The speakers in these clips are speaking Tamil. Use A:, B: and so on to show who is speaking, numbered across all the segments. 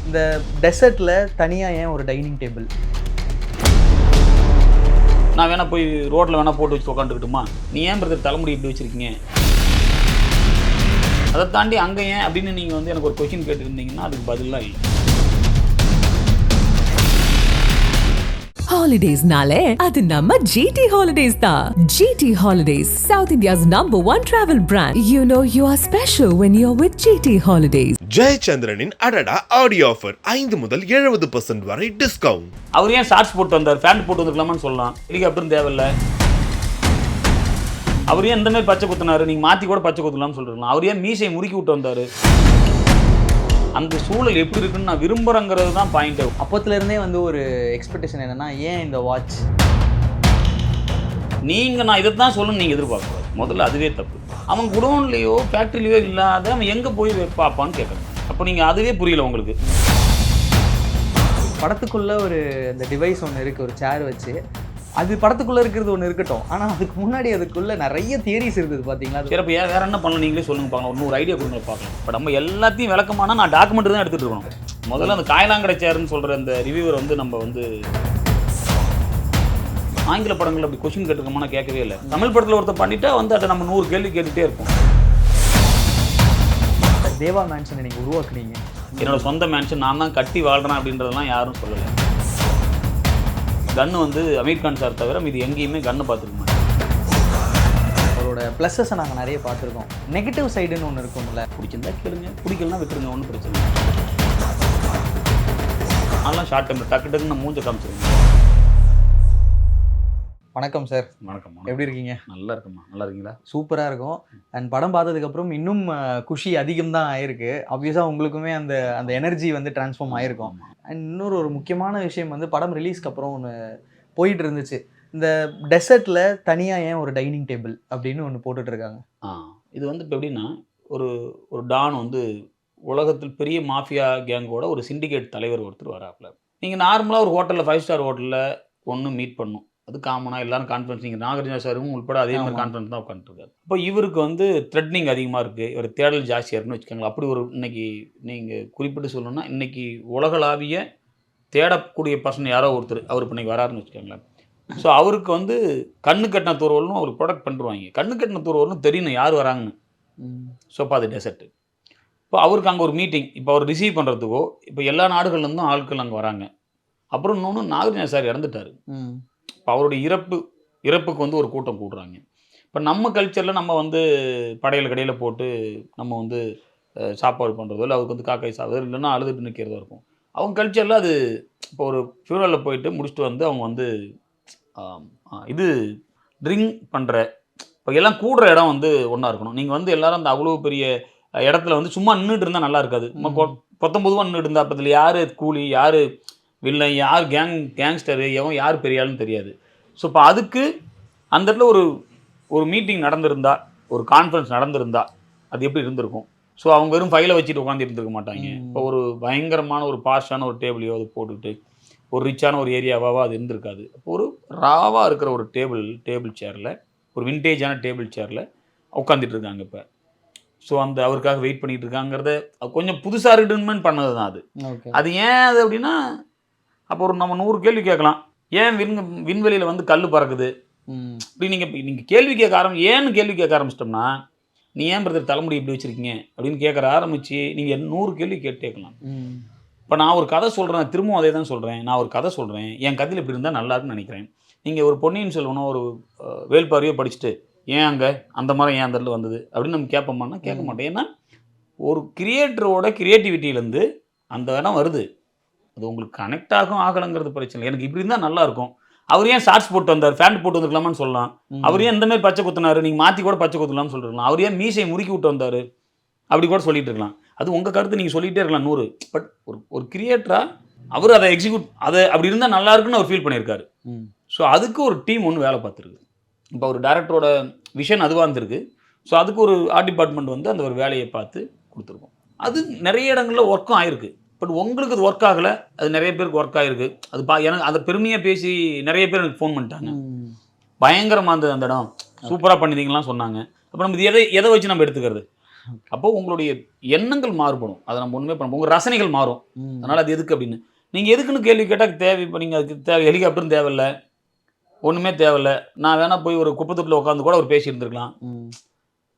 A: இந்த டெசர்ட்ல தனியா ஏன் ஒரு டைனிங் டேபிள்?
B: நான் வேணா போய் ரோட்ல வேணா போட்டு வச்சு உட்காந்துக்கிட்டுமா? நீ ஏன் பிரதர் தலைமுடி இப்படி வச்சிருக்கீங்க? அதை தாண்டி அங்கே ஏன் அப்படின்னு நீங்கள் வந்து எனக்கு ஒரு கொஸ்டின் கேட்டுருந்தீங்கன்னா அதுக்கு பதிலாக இல்லை.
C: Holidays nale adu namma GT Holidays da. GT Holidays, South India's #1 travel brand. You know you are special when you're with GT Holidays.
D: ஜெயச்சந்திரனின் அடடா ஆடியோ ஆஃபர் 5 முதல் 70% வரை டிஸ்கவுண்ட்.
B: அவர் ஏன் ஷார்ட்ஸ் போட்டு வந்தார், பேண்ட் போட்டு வந்துருக்கலாமான்னு சொல்லலாம். ஹெலிகாப்டரும் தேவையில்ல. அவர் ஏன் இந்த மாதிரி பச்சை குத்துனாரு, நீங்கள் மாற்றி கூட பச்சை குத்தலாம்னு சொல்லிருக்கலாம். அவர் ஏன் மீசையை முறுக்கி விட்டு வந்தார்? அந்த சூழல் எப்படி இருக்குன்னு நான் விரும்புகிறேங்கிறது தான் பாயிண்ட்.
A: அப்போத்துலேருந்தே வந்து ஒரு எக்ஸ்பெக்டேஷன் என்னன்னா, ஏன் இந்த வாட்ச்?
B: நான் இதை தான் சொல்லணும்னு நீங்கள் எதிர்பார்க்கக்கூடாது. முதல்ல அதுவே தப்பு. அவன் குடோன்லேயோ ஃபேக்ட்ரிலையோ இல்லாத அவன் எங்கே போய் பார்ப்பான்னு கேட்குறேன். அப்போ நீங்கள் அதுவே புரியல உங்களுக்கு.
A: படத்துக்குள்ளே ஒரு இந்த டிவைஸ் ஒன்று இருக்குது, ஒரு சேர் வச்சு. அது படத்துக்குள்ளே இருக்கிறது ஒன்று இருக்கட்டும், ஆனால் அதுக்கு முன்னாடி அதுக்குள்ளே நிறைய தியரிஸ் இருக்குது பார்த்தீங்களா?
B: சரி, அப்போ வேறு என்ன பண்ணலாம் நீங்களே சொல்லுங்க பார்க்கலாம். ஒரு ஐடியா கொடுங்க பார்க்கலாம். இப்போ நம்ம எல்லாத்தையும் விளக்கமானா நான் டாக்குமெண்ட் தான் எடுத்துகிட்டு இருக்கணும். முதல்ல அந்த காயலாங்கடை சேர்ன்னு சொல்கிற அந்த ரிவ்யூவர் வந்து நம்ம வந்து ஆங்கில படங்கள் அப்படி கொஸ்டின் கேட்டுருக்கோம்னா கேட்கவே இல்லை. தமிழ் படத்தில் ஒருத்தர் பண்ணிட்டா வந்து அதை நம்ம 100 கேள்வி கேட்டுகிட்டே இருப்போம்.
A: தேவா மேன்ஷனை நீங்கள் உருவாக்குனீங்க.
B: என்னோடய சொந்த மேன்ஷன் நான் தான் கட்டி வாழ்கிறேன் அப்படின்றதெல்லாம் யாரும் சொல்லலை. கன்று வந்து அமீர் கான் சார் தவிர இது எங்கேயுமே கன்று பார்த்துருக்க மாட்டேன்.
A: அவரோட ப்ளஸஸை நாங்கள் நிறைய பார்த்துருக்கோம். நெகட்டிவ் சைடுன்னு ஒன்று இருக்கும்ல.
B: பிடிச்சிருந்தா கேளுங்க, பிடிக்கலன்னா விட்டுருங்க, ஒன்றும் பிரச்சனை இல்லை. அதெல்லாம் ஷார்ட் டைமில் டக்கு டக்குன்னு நான் மூஞ்ச காமிச்சிருங்க.
A: வணக்கம் சார்.
B: வணக்கம்.
A: எப்படி இருக்கீங்க?
B: நல்லா இருக்குமா? நல்லா இருக்கீங்களா?
A: சூப்பராக இருக்கும். அண்ட் படம் பார்த்ததுக்கப்புறம் இன்னும் குஷி அதிகம் தான் ஆயிருக்கு. ஆப்வியஸாக உங்களுக்குமே அந்த அந்த எனர்ஜி வந்து டிரான்ஸ்ஃபார்ம் ஆகிருக்கும். அண்ட் இன்னொரு முக்கியமான விஷயம் வந்து படம் ரிலீஸ்க்கு அப்புறம் ஒன்று போயிட்டு இருந்துச்சு. இந்த டெசர்ட்டில் தனியாக ஏன் ஒரு டைனிங் டேபிள் அப்படின்னு ஒன்று போட்டுட்ருக்காங்க.
B: இது வந்து இப்போ எப்படின்னா, ஒரு ஒரு டான் வந்து உலகத்தில் பெரிய மாஃபியா கேங்கோட ஒரு சிண்டிகேட் தலைவர் ஒருத்தர் வராப்புல. நீங்கள் நார்மலாக ஒரு ஹோட்டலில் 5 ஸ்டார் ஹோட்டலில் ஒன்று மீட் பண்ணும். அது காமனாக எல்லாரும் கான்ஃபரன்ஸ். நீங்கள் நாகார்ஜுனா சாரும் உள்பட அதே மாதிரி கான்ஃபரன்ஸ் தான் உட்காந்துருக்காரு. இப்போ இவருக்கு வந்து த்ரெட்னிங் அதிகமாக இருக்குது, இவர் தேடல் ஜாஸ்தியாக இருக்குன்னு வச்சுக்கோங்களேன். அப்படி ஒரு இன்னைக்கு நீங்கள் குறிப்பிட்டு சொல்லணும்னா, இன்றைக்கி உலகளாவிய தேடக்கூடிய பர்சன் யாரோ ஒருத்தர் அவர் இப்போ இன்றைக்கி வராருன்னு வச்சுக்கோங்களேன். ஸோ அவருக்கு வந்து கண்ணு கட்டின தூர்வல்னு ஒரு ப்ராடக்ட் பண்ணிடுவாங்க. கண்ணு கட்டின தூர்வல்னு தெரியணும் யார் வராங்கன்னு. ஸோ இப்போ அது டெசர்ட்டு. இப்போ அவருக்கு அங்கே ஒரு மீட்டிங், இப்போ அவர் ரிசீவ் பண்ணுறதுக்கோ இப்போ எல்லா நாடுகள்லேருந்தும் ஆட்கள் அங்கே வராங்க. அப்புறம் இன்னொன்று நாகார்ஜுனா சார் இறந்துட்டார். இப்போ அவருடைய இறப்புக்கு வந்து ஒரு கூட்டம் கூடுறாங்க. இப்போ நம்ம கல்ச்சரில் நம்ம வந்து படையில் கடையில் போட்டு நம்ம வந்து சாப்பாடு பண்ணுறதோ இல்லை அவருக்கு வந்து காக்காய் சாப்பிட்றதோ இல்லைன்னா அழுதுட்டு நிற்கிறதோ இருக்கும். அவங்க கல்ச்சரில் அது இப்போ ஒரு ஃபியூனலில் போயிட்டு முடிச்சுட்டு வந்து அவங்க வந்து இது ட்ரிங்க் பண்ணுற இப்போ எல்லாம் கூடுற இடம் வந்து ஒன்றா இருக்கணும். நீங்கள் வந்து எல்லோரும் அந்த அவ்வளோ பெரிய இடத்துல வந்து சும்மா நின்றுட்டு இருந்தால் நல்லா இருக்காது. பொத்தம் பொதுவாக நின்றுட்டு இருந்தால் அப்போ இதில் யார் கூலி, யார் வில்லன், யார் கேங்ஸ்டரு, எவன் யார் பெரிய ஆளுன்னு தெரியாது. ஸோ இப்போ அதுக்கு அந்த இடத்துல ஒரு மீட்டிங் நடந்திருந்தா, ஒரு கான்ஃபரன்ஸ் நடந்திருந்தா அது எப்படி இருந்திருக்கும்? ஸோ அவங்க வெறும் ஃபைலை வச்சுட்டு உட்காந்து இருந்திருக்க மாட்டாங்க. இப்போ ஒரு பயங்கரமான ஒரு பாஸ்டான ஒரு டேபிளையோ அது போட்டுக்கிட்டு ஒரு ரிச்சான ஒரு ஏரியாவாக அது இருந்திருக்காது. அப்போ ஒரு ராவாக இருக்கிற ஒரு டேபிள் சேரில், ஒரு விண்டேஜான டேபிள் சேரில் உட்காந்துட்டு இருக்காங்க இப்போ. ஸோ அந்த அவருக்காக வெயிட் பண்ணிகிட்டு இருக்காங்கிறத கொஞ்சம் புதுசாக ரிட்டர்ன்மெண்ட் பண்ணது தான் அது. அது ஏன் அது அப்படின்னா, அப்போ ஒரு நம்ம 100 கேள்வி கேட்கலாம். ஏன் விண்வெளியில் வந்து கல் பறக்குது இப்படி நீங்கள் கேள்வி ஏன்னு கேள்வி கேட்க ஆரம்பிச்சிட்டோம்னா, நீ ஏன் பிரதர் தலைமுடி இப்படி வச்சுருக்கீங்க அப்படின்னு கேட்குற ஆரம்பித்து நீங்கள் 100 கேள்வி கேட்கலாம். இப்போ நான் ஒரு கதை சொல்கிறேன், திரும்பவும் அதே தான் சொல்கிறேன். நான் ஒரு கதை சொல்கிறேன், என் கதையில் இப்படி இருந்தால் நல்லா இருக்குன்னு நினைக்கிறேன். நீங்கள் ஒரு பொன்னியின் செல்வனோ ஒரு வேள்பாரிയോ படிச்சுட்டு ஏன் அங்கே அந்த மரம் ஏன் அந்த இடத்துல வந்தது அப்படின்னு நம்ம கேட்போம்னா கேட்க மாட்டோம். ஏன்னா ஒரு கிரியேட்டரோட கிரியேட்டிவிட்டியிலேருந்து அந்த இடம் வருது. அது உங்களுக்கு கனெக்ட் ஆகலைங்கிறது பிரச்சனை. எனக்கு இப்படி இருந்தால் நல்லாயிருக்கும். அவர் ஏன் ஷார்ட்ஸ் போட்டு வந்தார், பேண்ட் போட்டு வந்துருக்கலாமான்னு சொல்லலாம். அவர் ஏன் இந்த மாதிரி பச்சை குத்துனாரு, நீங்கள் மாற்றி கூட பச்சை குத்தலாம்னு சொல்லிருக்கலாம். அவர் ஏன் மீசையை முறுக்கி விட்டு வந்தார் அப்படி கூட சொல்லிட்டு இருக்கலாம். அது உங்கள் கருத்து, நீங்கள் சொல்லிகிட்டே இருக்கலாம் 100. பட் ஒரு கிரியேட்டராக அவர் அதை அதை அப்படி இருந்தால் நல்லா இருக்குன்னு அவர் ஃபீல் பண்ணியிருக்காரு. ஸோ அதுக்கு ஒரு டீம் ஒன்று வேலை பார்த்துருக்கு. இப்போ ஒரு டேரக்டரோட விஷன் அதுவாக இருந்திருக்கு. ஸோ அதுக்கு ஒரு ஆர்ட் டிபார்ட்மெண்ட் வந்து அந்த ஒரு வேலையை பார்த்து கொடுத்துருக்கோம். அது நிறைய இடங்களில் ஒர்க்கும் ஆயிருக்கு. பட் உங்களுக்கு அது ஒர்க் ஆகலை, அது நிறைய பேருக்கு ஒர்க் ஆகிருக்கு. அது எனக்கு அதை பெருமையாக பேசி நிறைய பேர் எனக்கு ஃபோன் பண்ணிட்டாங்க. பயங்கரமாக இருந்தது அந்த இடம், சூப்பராக பண்ணிட்டீங்கலாம் சொன்னாங்க. அப்போ நம்ம இது எதை வச்சு நம்ம எடுத்துக்கிறது? அப்போ உங்களுடைய எண்ணங்கள் மாறுபடும். அதை நம்ம ஒன்றுமே பண்ண உங்கள் ரசனைகள் மாறும். அதனால் அது எதுக்கு அப்படின்னு நீங்கள் எதுக்குன்னு கேள்வி கேட்டால் தேவை. இப்போ நீங்கள் அதுக்கு தேவை ஹெலிகாப்டரும் தேவையில்ல, ஒன்றுமே தேவையில்ல. நான் வேணால் போய் ஒரு குப்பத்தொட்டில் உட்காந்து கூட அவர் பேசி இருந்திருக்கலாம்.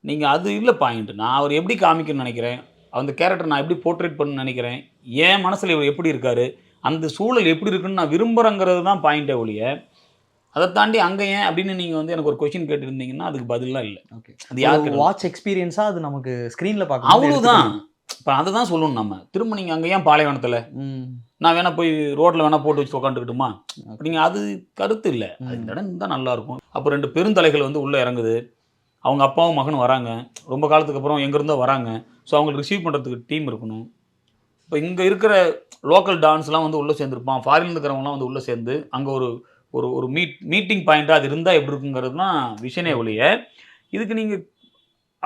B: நீங்கள் அது இல்லை பாயிண்ட். நான் அவர் எப்படி காமிக்கணும்னு நினைக்கிறேன், அந்த கேரக்டர் நான் எப்படி போர்ட்ரேட் பண்ணணும்னு நினைக்கிறேன், என் மனசில் இவர் எப்படி இருக்கார், அந்த சூழல் எப்படி இருக்குன்னு நான் விரும்புகிறேங்கிறது தான் பாயிண்டே ஒழிய, அதை தாண்டி அங்கே ஏன் அப்படின்னு நீங்கள் வந்து எனக்கு ஒரு கொஸ்டின் கேட்டுருந்தீங்கன்னா அதுக்கு பதிலாம் இல்லை.
A: ஓகே,
B: அது யாருக்கு
A: வாட்ச் எக்ஸ்பீரியன்ஸாக அது நமக்கு ஸ்க்ரீனில் பார்க்க
B: அவ்வளோதான். இப்போ அதை தான் சொல்லணும் நம்ம. திரும்ப நீங்கள் அங்கே ஏன் பாலைவனத்தில் நான் வேணால் போய் ரோட்டில் வேணால் போட்டு வச்சு உட்காந்துக்கிட்டுமா அப்படிங்க, அது கருத்து இல்லை. அது இந்த இடம் தான் நல்லாயிருக்கும். அப்போ 2 பெருந்தலைகள் வந்து உள்ளே இறங்குது, அவங்க அப்பாவும் மகனும் வராங்க, ரொம்ப காலத்துக்கு அப்புறம் எங்கேருந்தோ வராங்க. ஸோ அவங்களுக்கு ரிசீவ் பண்ணுறதுக்கு டீம் இருக்கணும். இப்போ இங்கே இருக்கிற லோக்கல் டான்ஸ்லாம் வந்து உள்ளே சேர்ந்துருப்பான், ஃபாரின்ல இருக்கிறவங்களாம் வந்து உள்ளே சேர்ந்து அங்கே ஒரு ஒரு ஒரு மீட்டிங் பாயிண்ட்டாக அது இருந்தால் எப்படி இருக்குங்கிறது தான் விஷயனே ஒழிய, இதுக்கு நீங்கள்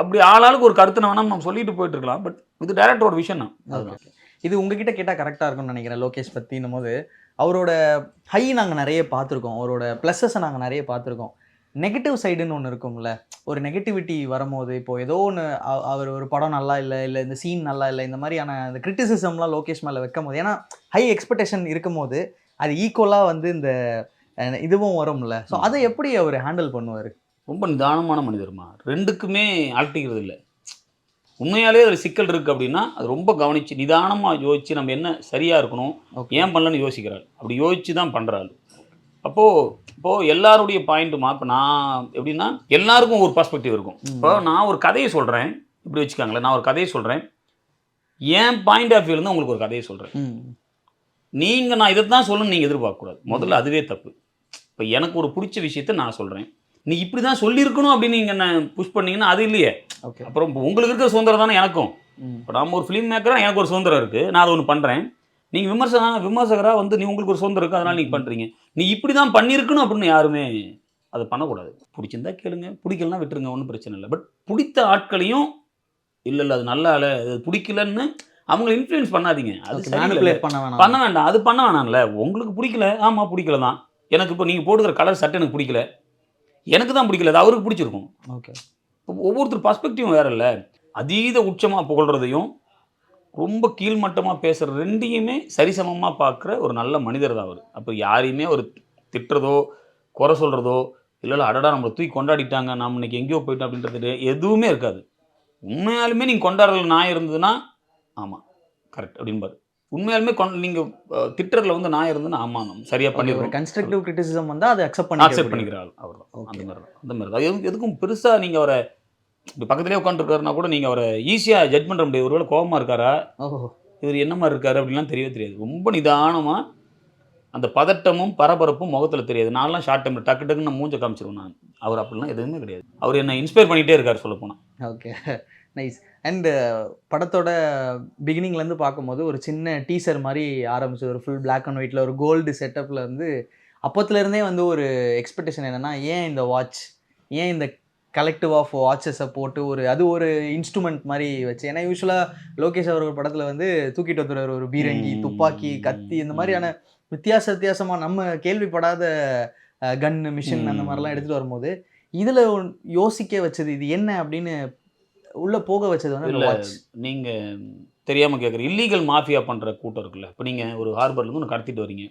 B: அப்படி ஆளாளுக்கு ஒரு கருத்து வேணாம் நம்ம சொல்லிட்டு போயிட்டு இருக்கலாம். பட் இது டேரக்டரோட விஷயம் தான். அதுதான்
A: இது உங்ககிட்ட கேட்டால் கரெக்டாக இருக்கும்னு நினைக்கிறேன். லோகேஷ் பற்றினும் போது அவரோட ஹை நாங்கள் நிறைய பார்த்துருக்கோம், அவரோட ப்ளஸஸை நாங்கள் நிறைய பார்த்துருக்கோம். நெகட்டிவ் சைடுன்னு ஒன்று இருக்கும்ல, ஒரு நெகட்டிவிட்டி வரும்போது இப்போது ஏதோ ஒன்று அவர் ஒரு படம் நல்லா இல்லை, இல்லை இந்த சீன் நல்லா இல்லை, இந்த மாதிரியான அந்த கிரிட்டிசிசம்லாம் லோகேஷ் மேலே வைக்கும் போது, ஏன்னா ஹை எக்ஸ்பெக்டேஷன் இருக்கும் போது அது ஈக்குவலாக வந்து இந்த இதுவும் வரும்ல. ஸோ அதை எப்படி அவர் ஹேண்டில் பண்ணுவார்?
B: ரொம்ப நிதானமான மனிதர்மா. 2க்குமே ஆழ்த்திக்கிறது இல்லை. உண்மையாலே அதில் சிக்கல் இருக்குது அப்படின்னா அது ரொம்ப கவனித்து நிதானமாக யோசித்து நம்ம என்ன சரியாக இருக்கணும், ஏன் பண்ணலன்னு யோசிக்கிறாள். அப்படி யோசித்து தான் பண்ணுறாள். இப்போது எல்லாருடைய பாயிண்ட்டுமா, இப்போ நான் எப்படின்னா எல்லாருக்கும் ஒரு பர்ஸ்பெக்டிவ் இருக்கும். இப்போ நான் ஒரு கதையை சொல்கிறேன், இப்படி வச்சுக்காங்களேன், நான் ஒரு கதையை சொல்கிறேன், என் பாயிண்ட் ஆஃப் வியூலேருந்து உங்களுக்கு ஒரு கதையை சொல்கிறேன். நீங்கள் நான் இதை தான் சொல்லணும்னு நீங்கள் எதிர்பார்க்கக்கூடாது. முதல்ல அதுவே தப்பு. இப்போ எனக்கு ஒரு பிடிச்ச விஷயத்த நான் சொல்கிறேன், நீ இப்படி தான் சொல்லியிருக்கணும் அப்படின்னு நீங்கள் என்ன புஷ் பண்ணீங்கன்னா அது இல்லையே.
A: ஓகே,
B: அப்புறம் இப்போ உங்களுக்கு இருக்கிற சுதந்திரம் தானே எனக்கும். இப்போ நம்ம ஒரு ஃபிலிம் மேக்கராக எனக்கு ஒரு சுதந்திரம் இருக்குது, நான் அதை ஒன்று பண்ணுறேன். நீங்கள் விமர்சகராக வந்து நீ உங்களுக்கு ஒரு சுதந்திரம் இருக்குது, அதனால் நீங்கள் பண்ணுறீங்க. நீ இப்படி தான் பண்ணியிருக்கணும் அப்படின்னு யாருமே அதை பண்ணக்கூடாது. பிடிச்சிருந்தா கேளுங்க, பிடிக்கலன்னா விட்டுருங்க, ஒன்றும் பிரச்சனை இல்லை. பட் பிடித்த ஆட்களையும் இல்லை அது நல்லா இல்லை, அது பிடிக்கலன்னு அவங்கள இன்ஃப்ளூயன்ஸ் பண்ணாதீங்க. அது பண்ண வேண்டாம், அது பண்ண வேணாம்ல. உங்களுக்கு பிடிக்கல, ஆமாம் பிடிக்கல தான். எனக்கு இப்போ நீங்கள் போட்டுக்கிற கலர் சட்டை எனக்கு பிடிக்கல, எனக்கு தான் பிடிக்கல, அது அவருக்கு பிடிச்சிருக்கும்.
A: ஓகே,
B: இப்போ ஒவ்வொருத்தர் பர்ஸ்பெக்டிவும் வேறு இல்லை. அதீத உச்சமாக புகழ்கிறதையும் ரொம்ப கீழ்மட்டமாக பேசுகிற 2யுமே சரிசமமாக பார்க்குற ஒரு நல்ல மனிதர் தான் அவர். அப்போ யாரையுமே ஒரு திட்டுறதோ குறை சொல்கிறதோ இல்லை அடடா நம்மளை தூக்கி கொண்டாடிட்டாங்க, நம்ம இன்னைக்கு எங்கேயோ போயிட்டோம் அப்படின்றது எதுவுமே இருக்காது. உண்மையாலுமே நீங்கள் கொண்டாடுறதுல நான் இருந்ததுன்னா ஆமாம் கரெக்ட் அப்படின்பாரு. உண்மையாலுமே நீங்கள் திட்டரில் வந்து நான் இருந்தேன்னா ஆமாம் நம்ம சரியாக பண்ணிடுறோம்.
A: கன்ஸ்ட்ரக்டிவ் கிரிட்டிசிசம் வந்தால் அதை அக்செப்ட்
B: பண்ணிக்கிறாள் அவர் தான். அந்த மாதிரி தான். எதுக்கும் பெருசாக நீங்கள் அவரை இப்படி பக்கத்துலேயே உட்காந்துருக்காருனா கூட நீங்கள் அவரை ஈஸியாக ஜட்ஜ் பண்ணுற முடியாது. ஒருவேளை கோபமாக இருக்காரா, இவர் என்ன மாதிரி இருக்காரு அப்படின்லாம் தெரியவே தெரியாது. ரொம்ப நிதானமாக அந்த பதட்டமும் பரபரப்பும் முகத்தில் தெரியாது. நான்லாம் ஷார்ட் டைமில் டக்கு டக்குன்னு நான் மூஞ்ச காமிச்சிருவேன். நான் அவர் அப்படிலாம் எதுவுமே கிடையாது. அவர் என்னை இன்ஸ்பயர் பண்ணிகிட்டே இருக்கார் சொல்லப்போனால்.
A: Okay, nice. அண்டு படத்தோட பிகினிங்லேருந்து பார்க்கும்போது ஒரு சின்ன டீசர் மாதிரி ஆரம்பிச்சு, ஒரு ஃபுல் பிளாக் அண்ட் ஒயிட்டில் ஒரு கோல்டு செட்டப்பில் வந்து அப்போத்துலேருந்தே வந்து ஒரு எக்ஸ்பெக்டேஷன் என்னென்னா, ஏன் இந்த வாட்ச், ஏன் இந்த கலெக்டிவ் ஆஃப் வாட்சஸை போட்டு அது ஒரு இன்ஸ்ட்ருமெண்ட் மாதிரி வச்சு. ஏன்னா யூஸ்வலாக லோகேஷ் அவர் படத்தில் வந்து தூக்கிட்டு வந்துடுவார் ஒரு பீரங்கி, துப்பாக்கி, கத்தி, இந்த மாதிரியான வித்தியாசமாக நம்ம கேள்விப்படாத கன்னு, மிஷின் அந்த மாதிரிலாம் எடுத்துகிட்டு வரும்போது இதில் யோசிக்க வச்சது இது என்ன அப்படின்னு உள்ளே போக வச்சது வந்து வாட்ச்.
B: நீங்கள் தெரியாமல் கேட்குற இல்லீகல் மாஃபியா பண்ணுற கூட்டம் இருக்குல்ல. இப்போ நீங்கள் ஒரு ஹார்பர்லேருந்து ஒன்று கடத்திட்டு வரீங்க,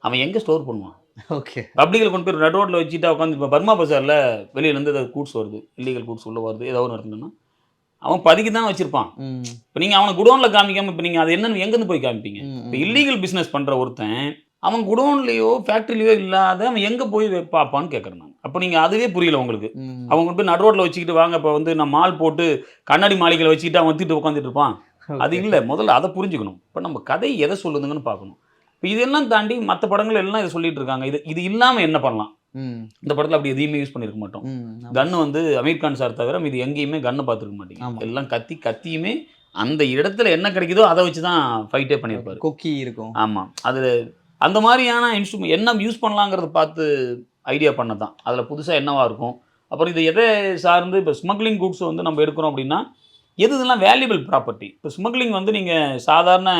B: அவன் எங்கே ஸ்டோர் பண்ணுவான்?
A: ஓகே,
B: பப்ளிக்கில் கொண்டு போய் நடு ரோட்டில் வச்சுட்டா உட்காந்து. இப்போ பர்மா பஜாரில் வெளியிலேருந்து ஏதாவது கூட்ஸ் வருது, இல்லீகல் கூட்ஸ் உள்ளே வருது, ஏதாவது ஒன்று நடத்துனா அவன் பதுக்கி தான் வச்சுருப்பான். இப்போ நீங்கள் அவனை குடோனில் காமிக்காமல் இப்போ நீங்கள் அது என்னன்னு எங்கேருந்து போய் காமிப்பீங்க? இப்போ இல்லீகல் பிஸ்னஸ் பண்ணுற ஒருத்தன் அவன் குடோன்லேயோ ஃபேக்ட்ரிலையோ இல்லாத அவன் எங்கே போய் பார்ப்பான்னு கேட்குறேன் நான். அப்போ நீங்கள் அதுவே புரியல உங்களுக்கு. அவங்க போய் நடு ரோட்டில் வச்சுக்கிட்டு வாங்க, இப்போ வந்து நான் மால் போட்டு கண்ணாடி மாளிகையில் வச்சுக்கிட்டு அவன் வச்சுட்டு உட்காந்துட்டு இருப்பான். அது இல்லை, முதல்ல அதை புரிஞ்சுக்கணும். இப்போ நம்ம கதை எதை சொல்லுதுங்கன்னு பார்க்கணும். இப்போ இதெல்லாம் தாண்டி மற்ற படங்கள் எல்லாம் இதை சொல்லிட்டு இருக்காங்க. இது இல்லாமல் என்ன பண்ணலாம்? இந்த படத்தில் அப்படி எதையுமே யூஸ் பண்ணியிருக்க மாட்டோம். கன்னு வந்து அமீர் கான் சார் தவிர இது எங்கேயுமே கன்னு பார்த்துருக்க மாட்டீங்க. எல்லாம் கத்தியுமே அந்த இடத்துல என்ன கிடைக்குதோ அதை வச்சு தான் ஃபைட்டே பண்ணியிருப்பாரு.
A: கொக்கி இருக்கும்.
B: ஆமாம், அது அந்த மாதிரியான இன்ஸ்ட்ருமெண்ட் என்ன யூஸ் பண்ணலாங்கிறத பார்த்து ஐடியா பண்ண தான். அதில் புதுசாக என்னவாக இருக்கும். அப்புறம் இது எதை சார்ந்து இப்போ ஸ்மக்லிங் கூட்ஸ் வந்து நம்ம எடுக்கிறோம் அப்படின்னா இதெல்லாம் வேல்யூபிள் ப்ராப்பர்ட்டி. இப்போ ஸ்மக்லிங் வந்து நீங்கள் சாதாரண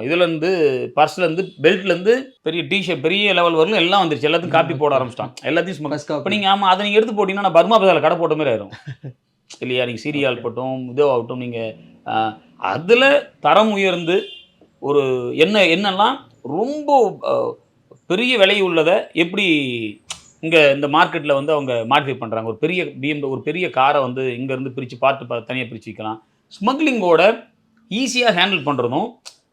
B: இதுலேருந்து பர்ஸ்லேருந்து பெல்ட்லேருந்து பெரிய டிஷர்ட் பெரிய லெவல் வரலும் எல்லாம் வந்துருச்சு. எல்லாத்தையும் காப்பி போட ஆரம்பிச்சிட்டான். எல்லாத்தையும் ஸ்மக். இப்போ நீங்கள் ஆமாம் அதை நீங்கள் எடுத்து போட்டிங்கன்னா நான் பர்மா பஜாரில் கடை போட்ட மாதிரி ஆயிரும். இல்லையா? நீங்கள் சீரியால் பட்டும் இதுவாகட்டும், நீங்கள் அதில் தரம் உயர்ந்து ஒரு என்னெல்லாம் ரொம்ப பெரிய விலை உள்ளதை எப்படி இங்கே இந்த மார்க்கெட்டில் வந்து அவங்க மாடிஃபை பண்ணுறாங்க. ஒரு பெரிய ஒரு பெரிய காரை வந்து இங்கேருந்து பிரித்து பார்த்து தனியாக பிரித்து விற்கலாம். ஸ்மக்லிங்கோட ஈஸியாக ஹேண்டில் பண்ணுறதும்,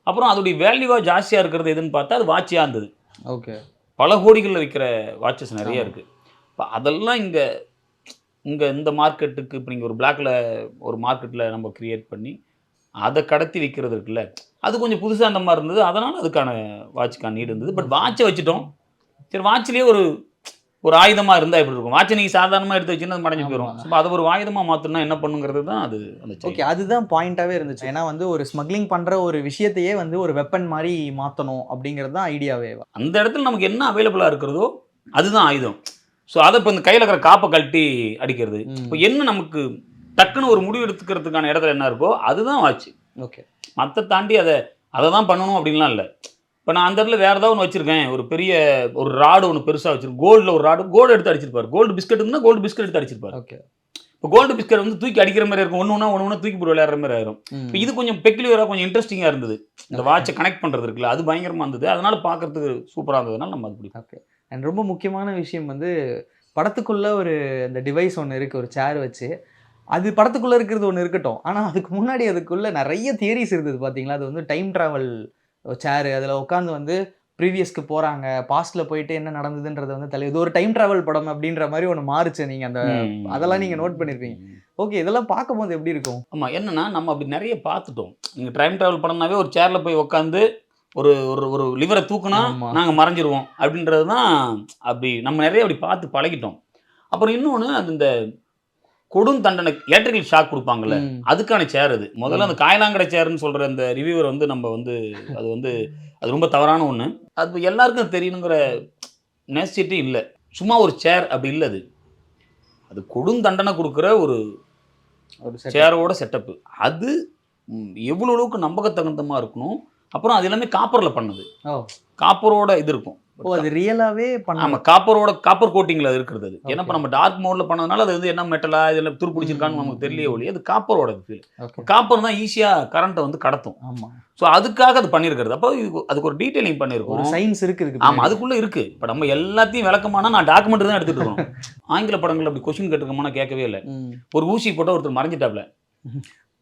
B: அப்புறம் அதோடைய வேல்யூவாக ஜாஸ்தியாக இருக்கிறது எதுன்னு பார்த்தா அது வாட்சியாக இருந்தது.
A: ஓகே.
B: பல கோடிகளில் விற்கிற வாட்சஸ் நிறைய இருக்குது. இப்போ அதெல்லாம் இங்கே இந்த மார்க்கெட்டுக்கு இப்போ நீங்கள் ஒரு பிளாக்கில் ஒரு மார்க்கெட்டில் நம்ம க்ரியேட் பண்ணி அதை கடத்தி விற்கிறது இருக்குல்ல, அது கொஞ்சம் புதுசாக அந்த மாதிரி இருந்தது. அதனால் அதுக்கான வாட்சுக்கான நீடு இருந்தது. பட் வாட்சை வச்சுட்டோம். சரி, வாட்சிலே ஒரு ஆயுதமாக இருந்தால் எப்படி இருக்கும்? வாட்சை நீங்கள் சாதாரணமாக எடுத்து வச்சுன்னா அது மறைஞ்சு போயிடும். ஸோ அதை ஒரு ஆயுதமாக மாற்றணும்னா என்ன பண்ணுங்கிறது தான் அது அந்த
A: ஓகே. அதுதான் பாயிண்ட்டாகவே இருந்துச்சு. ஏன்னா வந்து ஒரு ஸ்மக்லிங் பண்ணுற ஒரு விஷயத்தையே வந்து ஒரு வெப்பன் மாதிரி மாற்றணும் அப்படிங்கிறது தான் ஐடியாவே.
B: அந்த இடத்துல நமக்கு என்ன அவைலபிளாக இருக்கிறதோ அதுதான் ஆயுதம். ஸோ அதை இப்போ இந்த கையில் இருக்கிற காப்பை கழட்டி அடிக்கிறது. இப்போ என்ன நமக்கு டக்குன்னு ஒரு முடிவு எடுத்துக்கிறதுக்கான இடத்துல என்ன இருக்கோ அதுதான் வாட்ச்.
A: ஓகே.
B: மற்ற தாண்டி அதை தான் பண்ணணும் அப்படின்லாம் இல்லை. இப்போ நான் அந்த இடத்துல வேறு ஏதாவது ஒன்று வச்சுருக்கேன், ஒரு ராடு ஒன்று பெருசாக வச்சுருக்கேன், கோல்டில் ஒரு ராடு, கோல்டு எடுத்து அடிச்சிருப்பார். கோல்டு பிஸ்கட் இருந்தால் கோல்டு பிஸ்கட் எடுத்து அடிச்சிருப்பார்.
A: ஓகே.
B: இப்போ கோல்டு பிஸ்கட் வந்து தூக்கி அடிக்கிற மாதிரி இருக்கும். ஒன்று தூக்கி போட்டு விளையாடுற மாதிரி ஆயிரும். இப்போ இது கொஞ்சம் பெக்குலியராக கொஞ்சம் இன்ட்ரெஸ்டிங்காக இருந்தது. இந்த வாட்சை கனெக்ட் பண்ணுறது இருக்குல்ல, அது பயங்கரமாக இருந்தது. அதனால் பார்க்குறதுக்கு சூப்பராக இருந்ததுனால நம்ம அது பிடிக்கும்.
A: ஓகே. அண்ட் ரொம்ப முக்கியமான விஷயம் வந்து படத்துக்குள்ளே ஒரு இந்த டிவைஸ் ஒன்று இருக்குது, ஒரு சேர் வச்சு. அது படத்துக்குள்ளே இருக்கிறது ஒன்று இருக்கட்டும், ஆனால் அதுக்கு முன்னாடி அதுக்குள்ளே நிறைய தியரிஸ் இருந்தது பார்த்தீங்களா? அது வந்து டைம் ட்ராவல் சேரு, அதில் உட்காந்து வந்து ப்ரீவியஸ்க்கு போகிறாங்க, பாஸ்ட்டில் போயிட்டு என்ன நடந்ததுன்றது வந்து இது ஒரு டைம் ட்ராவல் படம் அப்படின்ற மாதிரி ஒன்று மாறுச்சு. நீங்கள் அதெல்லாம் நீங்கள் நோட் பண்ணியிருப்பீங்க. ஓகே. இதெல்லாம் பார்க்கும்போது எப்படி இருக்கும்?
B: ஆமாம், என்னென்னா நம்ம அப்படி நிறைய பார்த்துட்டோம். நீங்கள் டைம் ட்ராவல் படம்னாவே ஒரு சேரில் போய் உட்காந்து ஒரு லிவரை தூக்குனா நாங்கள் மறைஞ்சிருவோம் அப்படின்றது தான். அப்படி நம்ம நிறைய அப்படி பார்த்து பழகிட்டோம். அப்புறம் இன்னொன்று, அது இந்த கொடும் தண்டனை எலக்ட்ரிக்கல் ஷாக் கொடுப்பாங்கல்ல, அதுக்கான சேர் அது. முதல்ல அந்த காயலாங்கடை சேர்ன்னு சொல்கிற அந்த ரிவ்யூவர் வந்து நம்ம வந்து அது ரொம்ப தவறான ஒன்று. அது எல்லாருக்கும் தெரியணுங்கிற நெசசிட்டி இல்லை. சும்மா ஒரு சேர் அப்படி இல்லை. அது கொடும் தண்டனை கொடுக்குற ஒரு சேரோட செட்டப்பு. அது எவ்வளோ அளவுக்கு நம்பகத்தகுந்தமாக இருக்கணும். அப்புறம் அது எல்லாமே காப்பரில் பண்ணது. காப்பரோட இது இருக்கும்.
A: அது ரியலாகவே
B: ஆமாம், காப்பர் கோட்டிங்கில் அது இருக்கிறது. அது ஏன்னா இப்போ நம்ம டார்க் மோடில் பண்ணதுனால அது வந்து என்ன மெட்டலா இதில் துருப்பிடிச்சிருக்கான்னு நமக்கு தெரியலையே ஒழி, அது காப்பரோட ஃபீல். காப்பர் தான் ஈஸியாக கரண்ட்டை வந்து கடத்தும்.
A: ஆமாம்.
B: ஸோ அதுக்காக அது பண்ணியிருக்கிறது. அப்போ அதுக்கு ஒரு டீட்டெயிலிங் பண்ணியிருக்கோம்,
A: ஒரு சயின்ஸ் இருக்குது.
B: ஆமாம், அதுக்குள்ளே இருக்குது. இப்போ நம்ம எல்லாத்தையும் விளக்கமானா நான் டாக்குமெண்ட் தான் எடுத்துகிட்டு இருக்கோம். ஆங்கில படங்கள் அப்படி கொஸ்டின் கேட்டுருக்கோம்னா கேட்கவே இல்லை. ஒரு ஊசி போட்டால் ஒருத்தர் மறைஞ்சிட்டாப்ல,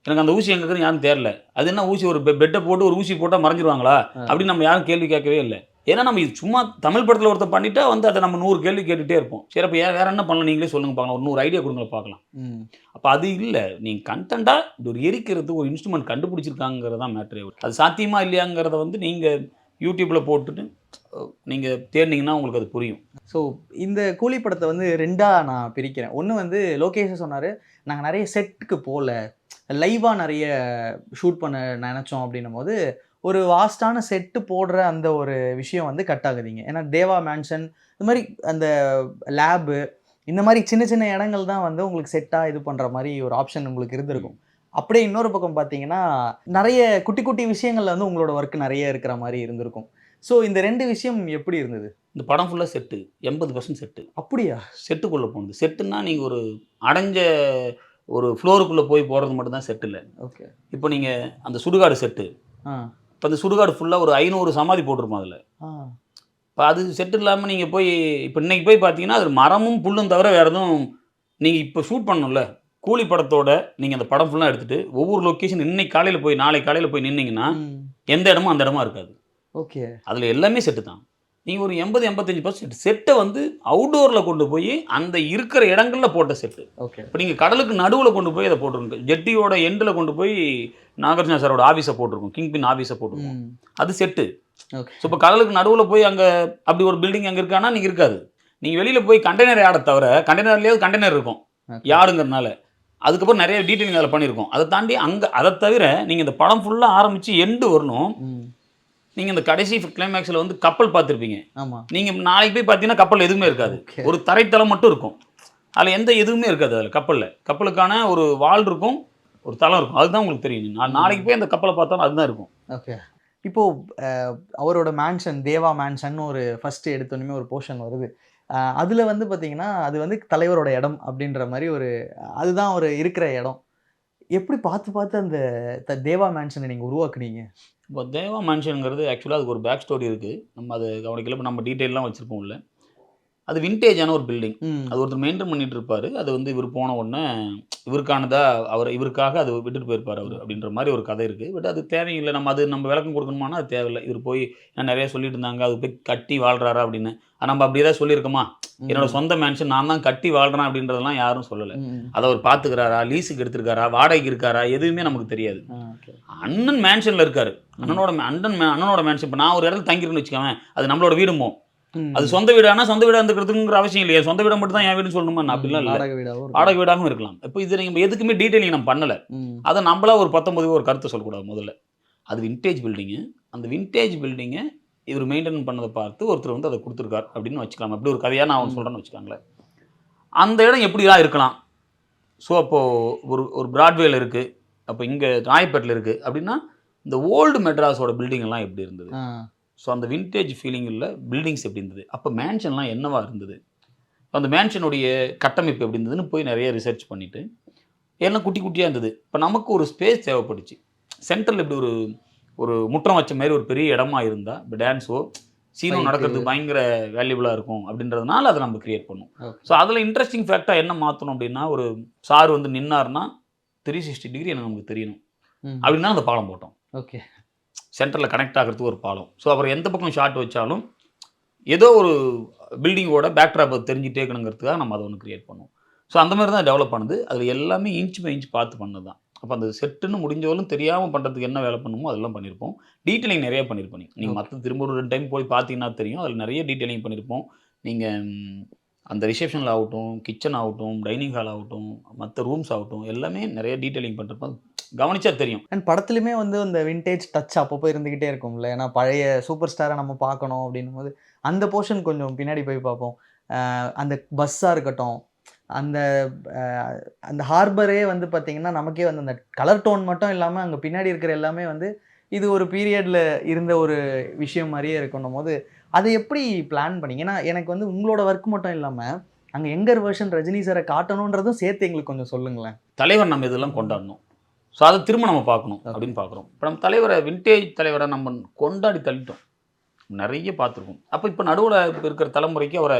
B: எனக்கு அந்த ஊசி எங்கே இருக்குன்னு யாரும் தெரியல. அது என்ன ஊசி, ஒரு பெட்டை போட்டு ஒரு ஊசி போட்டால் மறைஞ்சிருவாங்களா அப்படின்னு நம்ம யாரும் கேள்வி கேட்கவே இல்லை. ஏன்னா நம்ம இது சும்மா தமிழ் படத்தில் ஒருத்தர் பண்ணிட்டா வந்து அதை நம்ம 100 கேள்வி கேட்டுகிட்டே இருப்போம். சரி, அப்போ வேற என்ன பண்ணலாம், நீங்களே சொல்லுங்க பார்க்கலாம், ஒரு 100 ஐடியா கொடுங்க பார்க்கலாம். அப்போ அது இல்லை, நீங்கள் கண்டென்ட்டாக இது ஒரு எரிக்கிறதுக்கு ஒரு இன்ஸ்ட்ருமெண்ட் கண்டுபிடிச்சிருக்காங்கிறது தான் மேட்ரே. அது சாத்தியமாக இல்லையாங்கிறத வந்து நீங்கள் யூடியூப்பில் போட்டுட்டு நீங்கள் தேடினீங்கன்னா உங்களுக்கு அது புரியும்.
A: ஸோ இந்த கூலி படத்தை வந்து 2ஆக நான் பிரிக்கிறேன். ஒன்று வந்து லோகேஷ் சொன்னார், நாங்கள் நிறைய செட்டுக்கு போகல, லைவாக நிறைய ஷூட் பண்ண நினச்சோம் அப்படின்னும் போது ஒரு வாஸ்டான செட்டு போடுற அந்த ஒரு விஷயம் வந்து கட் ஆகுதுங்க. ஏன்னா தேவா மேன்ஷன் இந்த மாதிரி அந்த லேபு இந்த மாதிரி சின்ன சின்ன இடங்கள் தான் வந்து உங்களுக்கு செட்டாக இது பண்ணுற மாதிரி ஒரு ஆப்ஷன் உங்களுக்கு இருந்திருக்கும். அப்படியே இன்னொரு பக்கம் பார்த்தீங்கன்னா நிறைய குட்டி குட்டி விஷயங்கள்ல வந்து உங்களோட ஒர்க் நிறைய இருக்கிற மாதிரி இருந்திருக்கும். ஸோ இந்த 2 விஷயம் எப்படி இருந்தது?
B: இந்த படம் ஃபுல்லாக செட்டு, 80% செட்டு.
A: அப்படியா? செட்டுக்குள்ளே
B: போனது. செட்டுன்னா நீங்கள் ஒரு அடைஞ்ச ஒரு ஃப்ளோருக்குள்ளே போய் போகிறது மட்டும்தான் செட்டு இல்லை.
A: ஓகே.
B: இப்போ நீங்கள் அந்த சுடுகாடு செட்டு, இப்போ அந்த சுடுகாடு ஃபுல்லாக ஒரு 500 சமாதி போட்டிருப்போம் அதில். இப்போ அது செட்டு இல்லாமல் நீங்கள் போய் இப்போ இன்றைக்கி போய் பார்த்தீங்கன்னா அது மரமும் புல்லும் தவிர வேறு எதுவும் நீங்கள் இப்போ ஷூட் பண்ணணும்ல. கூலி படத்தோட நீங்கள் அந்த படம் ஃபுல்லாக எடுத்துகிட்டு ஒவ்வொரு லொக்கேஷன் இன்னைக்கு காலையில் போய் நாளைக்கு காலையில் போய் நின்னீங்கன்னா எந்த இடமும் அந்த இடமா இருக்காது.
A: ஓகே.
B: அதில் எல்லாமே செட்டு தான். நீங்கள் ஒரு 80-85% செட்டை வந்து அவுட்டோரில் கொண்டு போய் அந்த இருக்கிற இடங்களில் போட்ட செட்டு.
A: ஓகே.
B: இப்போ நீங்கள் கடலுக்கு நடுவில் கொண்டு போய் அதை போட்டிருக்கோம். ஜெட்டியோட எண்டில் கொண்டு போய் நாகார்ஜுனா சாரோட ஆஃபீஸை போட்டிருக்கோம், கிங்பின் ஆஃபீஸை போட்டிருக்கோம். அது செட்டு.
A: ஓகே.
B: ஸோ இப்போ கடலுக்கு நடுவில் போய் அங்கே அப்படி ஒரு பில்டிங் அங்கே இருக்கானா நீங்கள் இருக்காது. நீங்கள் வெளியில் போய் கண்டெய்னர் யார்டை தவிர கண்டெய்னர்லேயாவது கண்டெய்னர் இருக்கும் யாருங்கிறதுனால. அதுக்கப்புறம் நிறைய டீட்டெயிலிங் அதில் பண்ணியிருக்கோம். அதை தாண்டி அதை தவிர நீங்கள் இந்த படம் ஃபுல்லாக ஆரம்பித்து எண்டு வரணும். நீங்கள் இந்த கடைசி கிளைமேக்ஸில் வந்து கப்பல் பார்த்துருப்பீங்க.
A: ஆமாம்.
B: நீங்கள் நாளைக்கு போய் பார்த்தீங்கன்னா கப்பல் எதுவுமே இருக்காது. ஒரு தரைத்தளம் மட்டும் இருக்கும். அதில் எந்த எதுவுமே இருக்காது. அதில் கப்பலுக்கான ஒரு வால் இருக்கும், ஒரு தளம் இருக்கும். அதுதான் உங்களுக்கு தெரியும். நாளைக்கு போய் அந்த கப்பலை பார்த்தாலும் அதுதான் இருக்கும்.
A: ஓகே. இப்போது அவரோட மேன்ஷன், தேவா மேன்ஷன் ஒரு ஃபஸ்ட்டு எடுத்தோன்னே ஒரு போர்ஷன் வருது. அதில் வந்து பார்த்தீங்கன்னா அது வந்து தலைவரோட இடம் அப்படின்ற மாதிரி அதுதான் ஒரு இருக்கிற இடம். எப்படி பார்த்து பார்த்து அந்த தேவா மேன்ஷனை நீங்கள் உருவாக்குனீங்க?
B: இப்போ தேவா மேன்ஷனுங்கிறது ஆக்சுவலாக அதுக்கு ஒரு பேக் ஸ்டோரி இருக்குது. நம்ம அதை கவனிக்கல. இப்போ நம்ம டீட்டெயிலாம் வச்சுருப்போம் உள்ள. அது விண்டேஜான ஒரு பில்டிங். அது ஒருத்தர் மெயின்டைன் பண்ணிட்டு இருப்பாரு. அது வந்து இவர் போன உடனே இவருக்கானதா இவருக்காக அது விட்டுட்டு போயிருப்பாரு அவரு அப்படின்ற மாதிரி ஒரு கதை இருக்கு. பட் அது தேவையில்லை. நம்ம விளக்கம் கொடுக்கணுமானா அது தேவையில்லை. இவர் போய் நிறைய சொல்லிட்டு இருந்தாங்க. அது போய் கட்டி வாழ்றாரா அப்படின்னு. நம்ம அப்படி ஏதாவது சொல்லியிருக்கோமா? என்னோட சொந்த மேன்ஷன் நான் தான் கட்டி வாழ்றேன் அப்படின்றதெல்லாம் யாரும் சொல்லலை. அதை அவர் பார்த்துக்கிறாரா, லீஸுக்கு எடுத்திருக்காரா, வாடகைக்கு இருக்காரா, எதுவுமே நமக்கு தெரியாது. அண்ணன் மேன்ஷன்ல இருக்காரு. அண்ணனோட மேன்ஷன். இப்போ நான் ஒரு இடத்துல தங்கிருன்னு வச்சுக்கோங்க, அது நம்மளோட வீடுமோ. அது சொந்த வீடானா சொந்த வீடா இருந்துக்கிறதுங்கிற அவசியம் இல்லையா? சொந்த வீடை மட்டும் தான் என் வீடுன்னு சொல்லணுமா? அப்படிலாம் இல்லை. வாடகை வீடாகவும் இருக்கலாம். இப்போ இது நம்ம எதுக்குமே டீட்டெயிலிங் நம்ம பண்ணலை. அதை நம்மளா ஒரு 19 ஒரு கருத்தை சொல்லக்கூடாது முதல்ல. அது விண்டேஜ் பில்டிங்கு. அந்த விண்டேஜ் பில்டிங்கை இவர் மெயின்டைன் பண்ணதை பார்த்து ஒருத்தர் வந்து அதை கொடுத்துருக்கார் அப்படின்னு வச்சுக்கலாம். அப்படி ஒரு கதையாக நான் சொல்கிறேன்னு வச்சுக்காங்களேன். அந்த இடம் எப்படிலாம் இருக்கலாம்? ஸோ அப்போது ஒரு பிராட்வேல இருக்குது, அப்போ இங்கே ராயப்பேட்டில் இருக்குது அப்படின்னா இந்த ஓல்டு மெட்ராஸோட பில்டிங் எல்லாம் எப்படி இருந்தது? ஸோ அந்த விண்டேஜ் ஃபீலிங்கில் பில்டிங்ஸ் எப்படி இருந்தது? அப்போ மேன்ஷன்லாம் என்னவா இருந்தது? அந்த மேன்ஷனுடைய கட்டமைப்பு எப்படி இருந்ததுன்னு போய் நிறைய ரிசர்ச் பண்ணிவிட்டு எல்லாம் குட்டி குட்டியாக இருந்தது. இப்போ நமக்கு ஒரு ஸ்பேஸ் தேவைப்பட்டுச்சு. சென்ட்ரல் இப்படி ஒரு முற்றம் வச்ச மாதிரி ஒரு பெரிய இடமா இருந்தால் இப்போ டான்ஸோ சீனோ நடக்கிறதுக்கு பயங்கர வேல்யூபிளாக இருக்கும் அப்படின்றதுனால அதை நம்ம கிரியேட் பண்ணோம். ஸோ அதில் இன்ட்ரெஸ்டிங் ஃபேக்டாக என்ன மாற்றணும் அப்படின்னா, ஒரு சார் வந்து நின்னார்னா 360 டிகிரி எனக்கு நமக்கு தெரியணும் அப்படின்னா அந்த பாலம் போட்டோம்.
A: ஓகே,
B: சென்டரில் கனெக்ட் ஆகிறதுக்கு ஒரு பாலம். ஸோ அப்புறம் எந்த பக்கம் ஷாட் வச்சாலும் ஏதோ ஒரு பில்டிங்கோட பேக்ட்ராப் தெரிஞ்சுட்டே இருக்கணுங்கிறதுக்காக நம்ம அதை ஒன்று கிரியேட் பண்ணுவோம். ஸோ அந்த மாதிரி தான் டெவலப் பண்ணுது. அதில் எல்லாமே இன்ச் பை இன்ச் பார்த்து பண்ணது தான். அப்போ அந்த செட்டுன்னு முடிஞ்சவளும் தெரியாமல் பண்ணுறதுக்கு என்ன வேலை பண்ணுமோ அதெல்லாம் பண்ணியிருப்போம். டீட்டெயிலிங் நிறைய பண்ணியிருப்போம். நீங்கள் மற்ற திரும்ப ஒரு 2 டைம் போய் பார்த்தீங்கன்னா தெரியும். அதில் நிறைய டீட்டெயிலிங் பண்ணியிருப்போம். நீங்கள் அந்த ரிசப்ஷனில் ஆகட்டும், கிச்சன் ஆகட்டும், டைனிங் ஹால் ஆகட்டும், மற்ற ரூம்ஸ் ஆகட்டும், எல்லாமே நிறைய டீட்டெயிலிங் பண்ணிருப்போம். கவனிச்சா தெரியும்.
A: அண்ட் படத்துலையுமே வந்து அந்த விண்டேஜ் டச் அப்பப்போ இருந்துக்கிட்டே இருக்கும்ல. ஏன்னா பழைய சூப்பர் ஸ்டாரை நம்ம பார்க்கணும் அப்படின்னும் போது அந்த போர்ஷன் கொஞ்சம் பின்னாடி போய் பார்ப்போம். அந்த பஸ்ஸாக இருக்கட்டும், அந்த ஹார்பரே வந்து பார்த்திங்கன்னா நமக்கே வந்து அந்த கலர் டோன் மட்டும் இல்லாமல் அங்கே பின்னாடி இருக்கிற எல்லாமே வந்து இது ஒரு பீரியடில் இருந்த ஒரு விஷயம் மாதிரியே இருக்கணும் போது அதை எப்படி பிளான் பண்ணிங்க? ஏன்னா எனக்கு வந்து உங்களோட ஒர்க் மட்டும் இல்லாமல் அங்கே எங்கர் வெர்ஷன் ரஜினி சாரை காட்டணுன்றதும் சேர்த்து எங்களுக்கு கொஞ்சம் சொல்லுங்களேன்.
B: தலைவர் நம்ம இதெல்லாம் கொண்டாடணும். ஸோ அதை திரும்ப நம்ம பார்க்கணும் அப்படின்னு பார்க்குறோம். இப்போ நம்ம தலைவரை விண்டேஜ் தலைவரை நம்ம கொண்டாடி தள்ளிட்டோம். நிறைய பார்த்துருக்கோம். அப்போ இப்போ நடுவில் இப்போ இருக்கிற தலைமுறைக்கு அவரை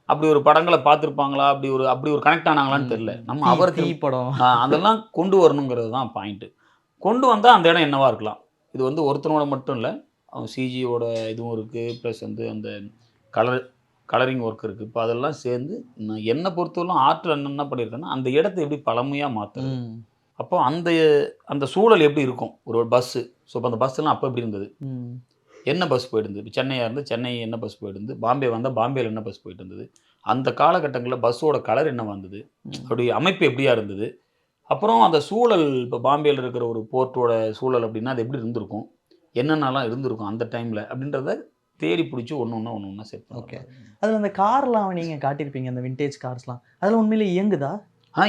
B: அப்படி ஒரு படங்களை பார்த்துருப்பாங்களா, அப்படி ஒரு கனெக்ட் ஆனாங்களான்னு தெரியல. நம்ம அவருக்கு
A: படம்
B: அதெல்லாம் கொண்டு வரணுங்கிறது தான் பாயிண்ட்டு. கொண்டு வந்தால் அந்த இடம் என்னவாக இருக்கலாம். இது வந்து ஒருத்தனோட மட்டும் இல்லை, அவன் சிஜியோட இதுவும் இருக்குது, ப்ளஸ் வந்து அந்த கலரிங் ஒர்க் இருக்குது. இப்போ அதெல்லாம் சேர்ந்து நான் என்னை பொறுத்தவரைக்கும் ஆர்ட் என்ன பண்ணியிருக்கேன்னா அந்த இடத்த எப்படி பழமையாக மாற்றுறது. அப்போ அந்த சூழல் எப்படி இருக்கும்? ஒரு பஸ்ஸு. ஸோ இப்போ அந்த பஸ்ஸெல்லாம் அப்போ எப்படி இருந்தது, என்ன பஸ் போயிட்டு இருந்தது? இப்போ சென்னையாக இருந்து சென்னை என்ன பஸ் போயிட்டு இருந்தது, பாம்பே வந்தால் பாம்பேயில் என்ன பஸ் போயிட்டு இருந்தது, அந்த காலகட்டங்களில் பஸ்ஸோட கலர் என்ன வந்தது, அப்படி அமைப்பு எப்படியா இருந்தது, அப்புறம் அந்த சூழல் இப்போ பாம்பேயில் இருக்கிற ஒரு போர்ட்டோட சூழல் அப்படின்னா அது எப்படி இருந்திருக்கும், என்னென்னலாம் இருந்திருக்கும் அந்த டைமில் அப்படின்றத தேடி பிடிச்சி ஒன்று செட் பண்ணும்.
A: ஓகே, அதில் அந்த கார்லாம் நீங்கள் காட்டியிருப்பீங்க, அந்த விண்டேஜ் கார்ஸ்லாம் அதில் உண்மையிலே இயங்குதா?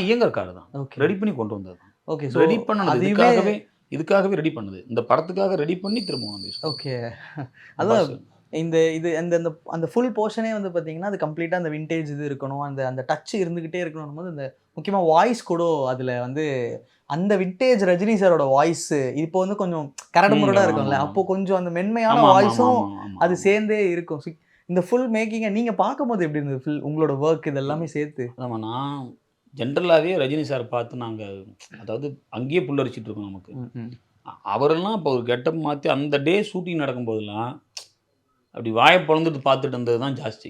B: இயங்குற கார் தான். ஓகே, ரெடி பண்ணி கொண்டு வந்தது. ஓகே, ரெடி பண்ணது இதுக்காகவே ரெடி பண்ணுது. இந்த படத்துக்காக ரெடி பண்ணி திரும்ப வந்து.
A: ஓகே, அதான் அந்த ஃபுல் போர்ஷனே வந்து பார்த்தீங்கன்னா அது கம்ப்ளீட்டாக அந்த விண்டேஜ் இது இருக்கணும், அந்த டச் இருந்துக்கிட்டே இருக்கணும் போது இந்த முக்கியமாக வாய்ஸ் கூட அதில் வந்து அந்த விண்டேஜ் ரஜினி சாரோட வாய்ஸ் இப்போ வந்து கொஞ்சம் கரடு முரடாக இருக்கும்ல, அப்போ கொஞ்சம் அந்த மென்மையான வாய்ஸும் அது சேர்ந்தே இருக்கும். இந்த ஃபுல் மேக்கிங்கை நீங்கள் பார்க்கும்போது எப்படி இருந்தது? ஃபுல் உங்களோட ஒர்க் இதெல்லாமே சேர்த்து.
B: ஆமாம், நான் ஜென்ரலாகவே ரஜினி சார் பார்த்து நாங்கள் அதாவது அங்கேயே புல்லரிச்சிட்டு இருக்கோம் நமக்கு. அவரெல்லாம் இப்போ ஒரு கெட்டப் மாற்றி அந்த டே ஷூட்டிங் நடக்கும்போதெல்லாம் அப்படி வாயை பிளந்துட்டு பார்த்துட்டு இருந்தது தான் ஜாஸ்தி.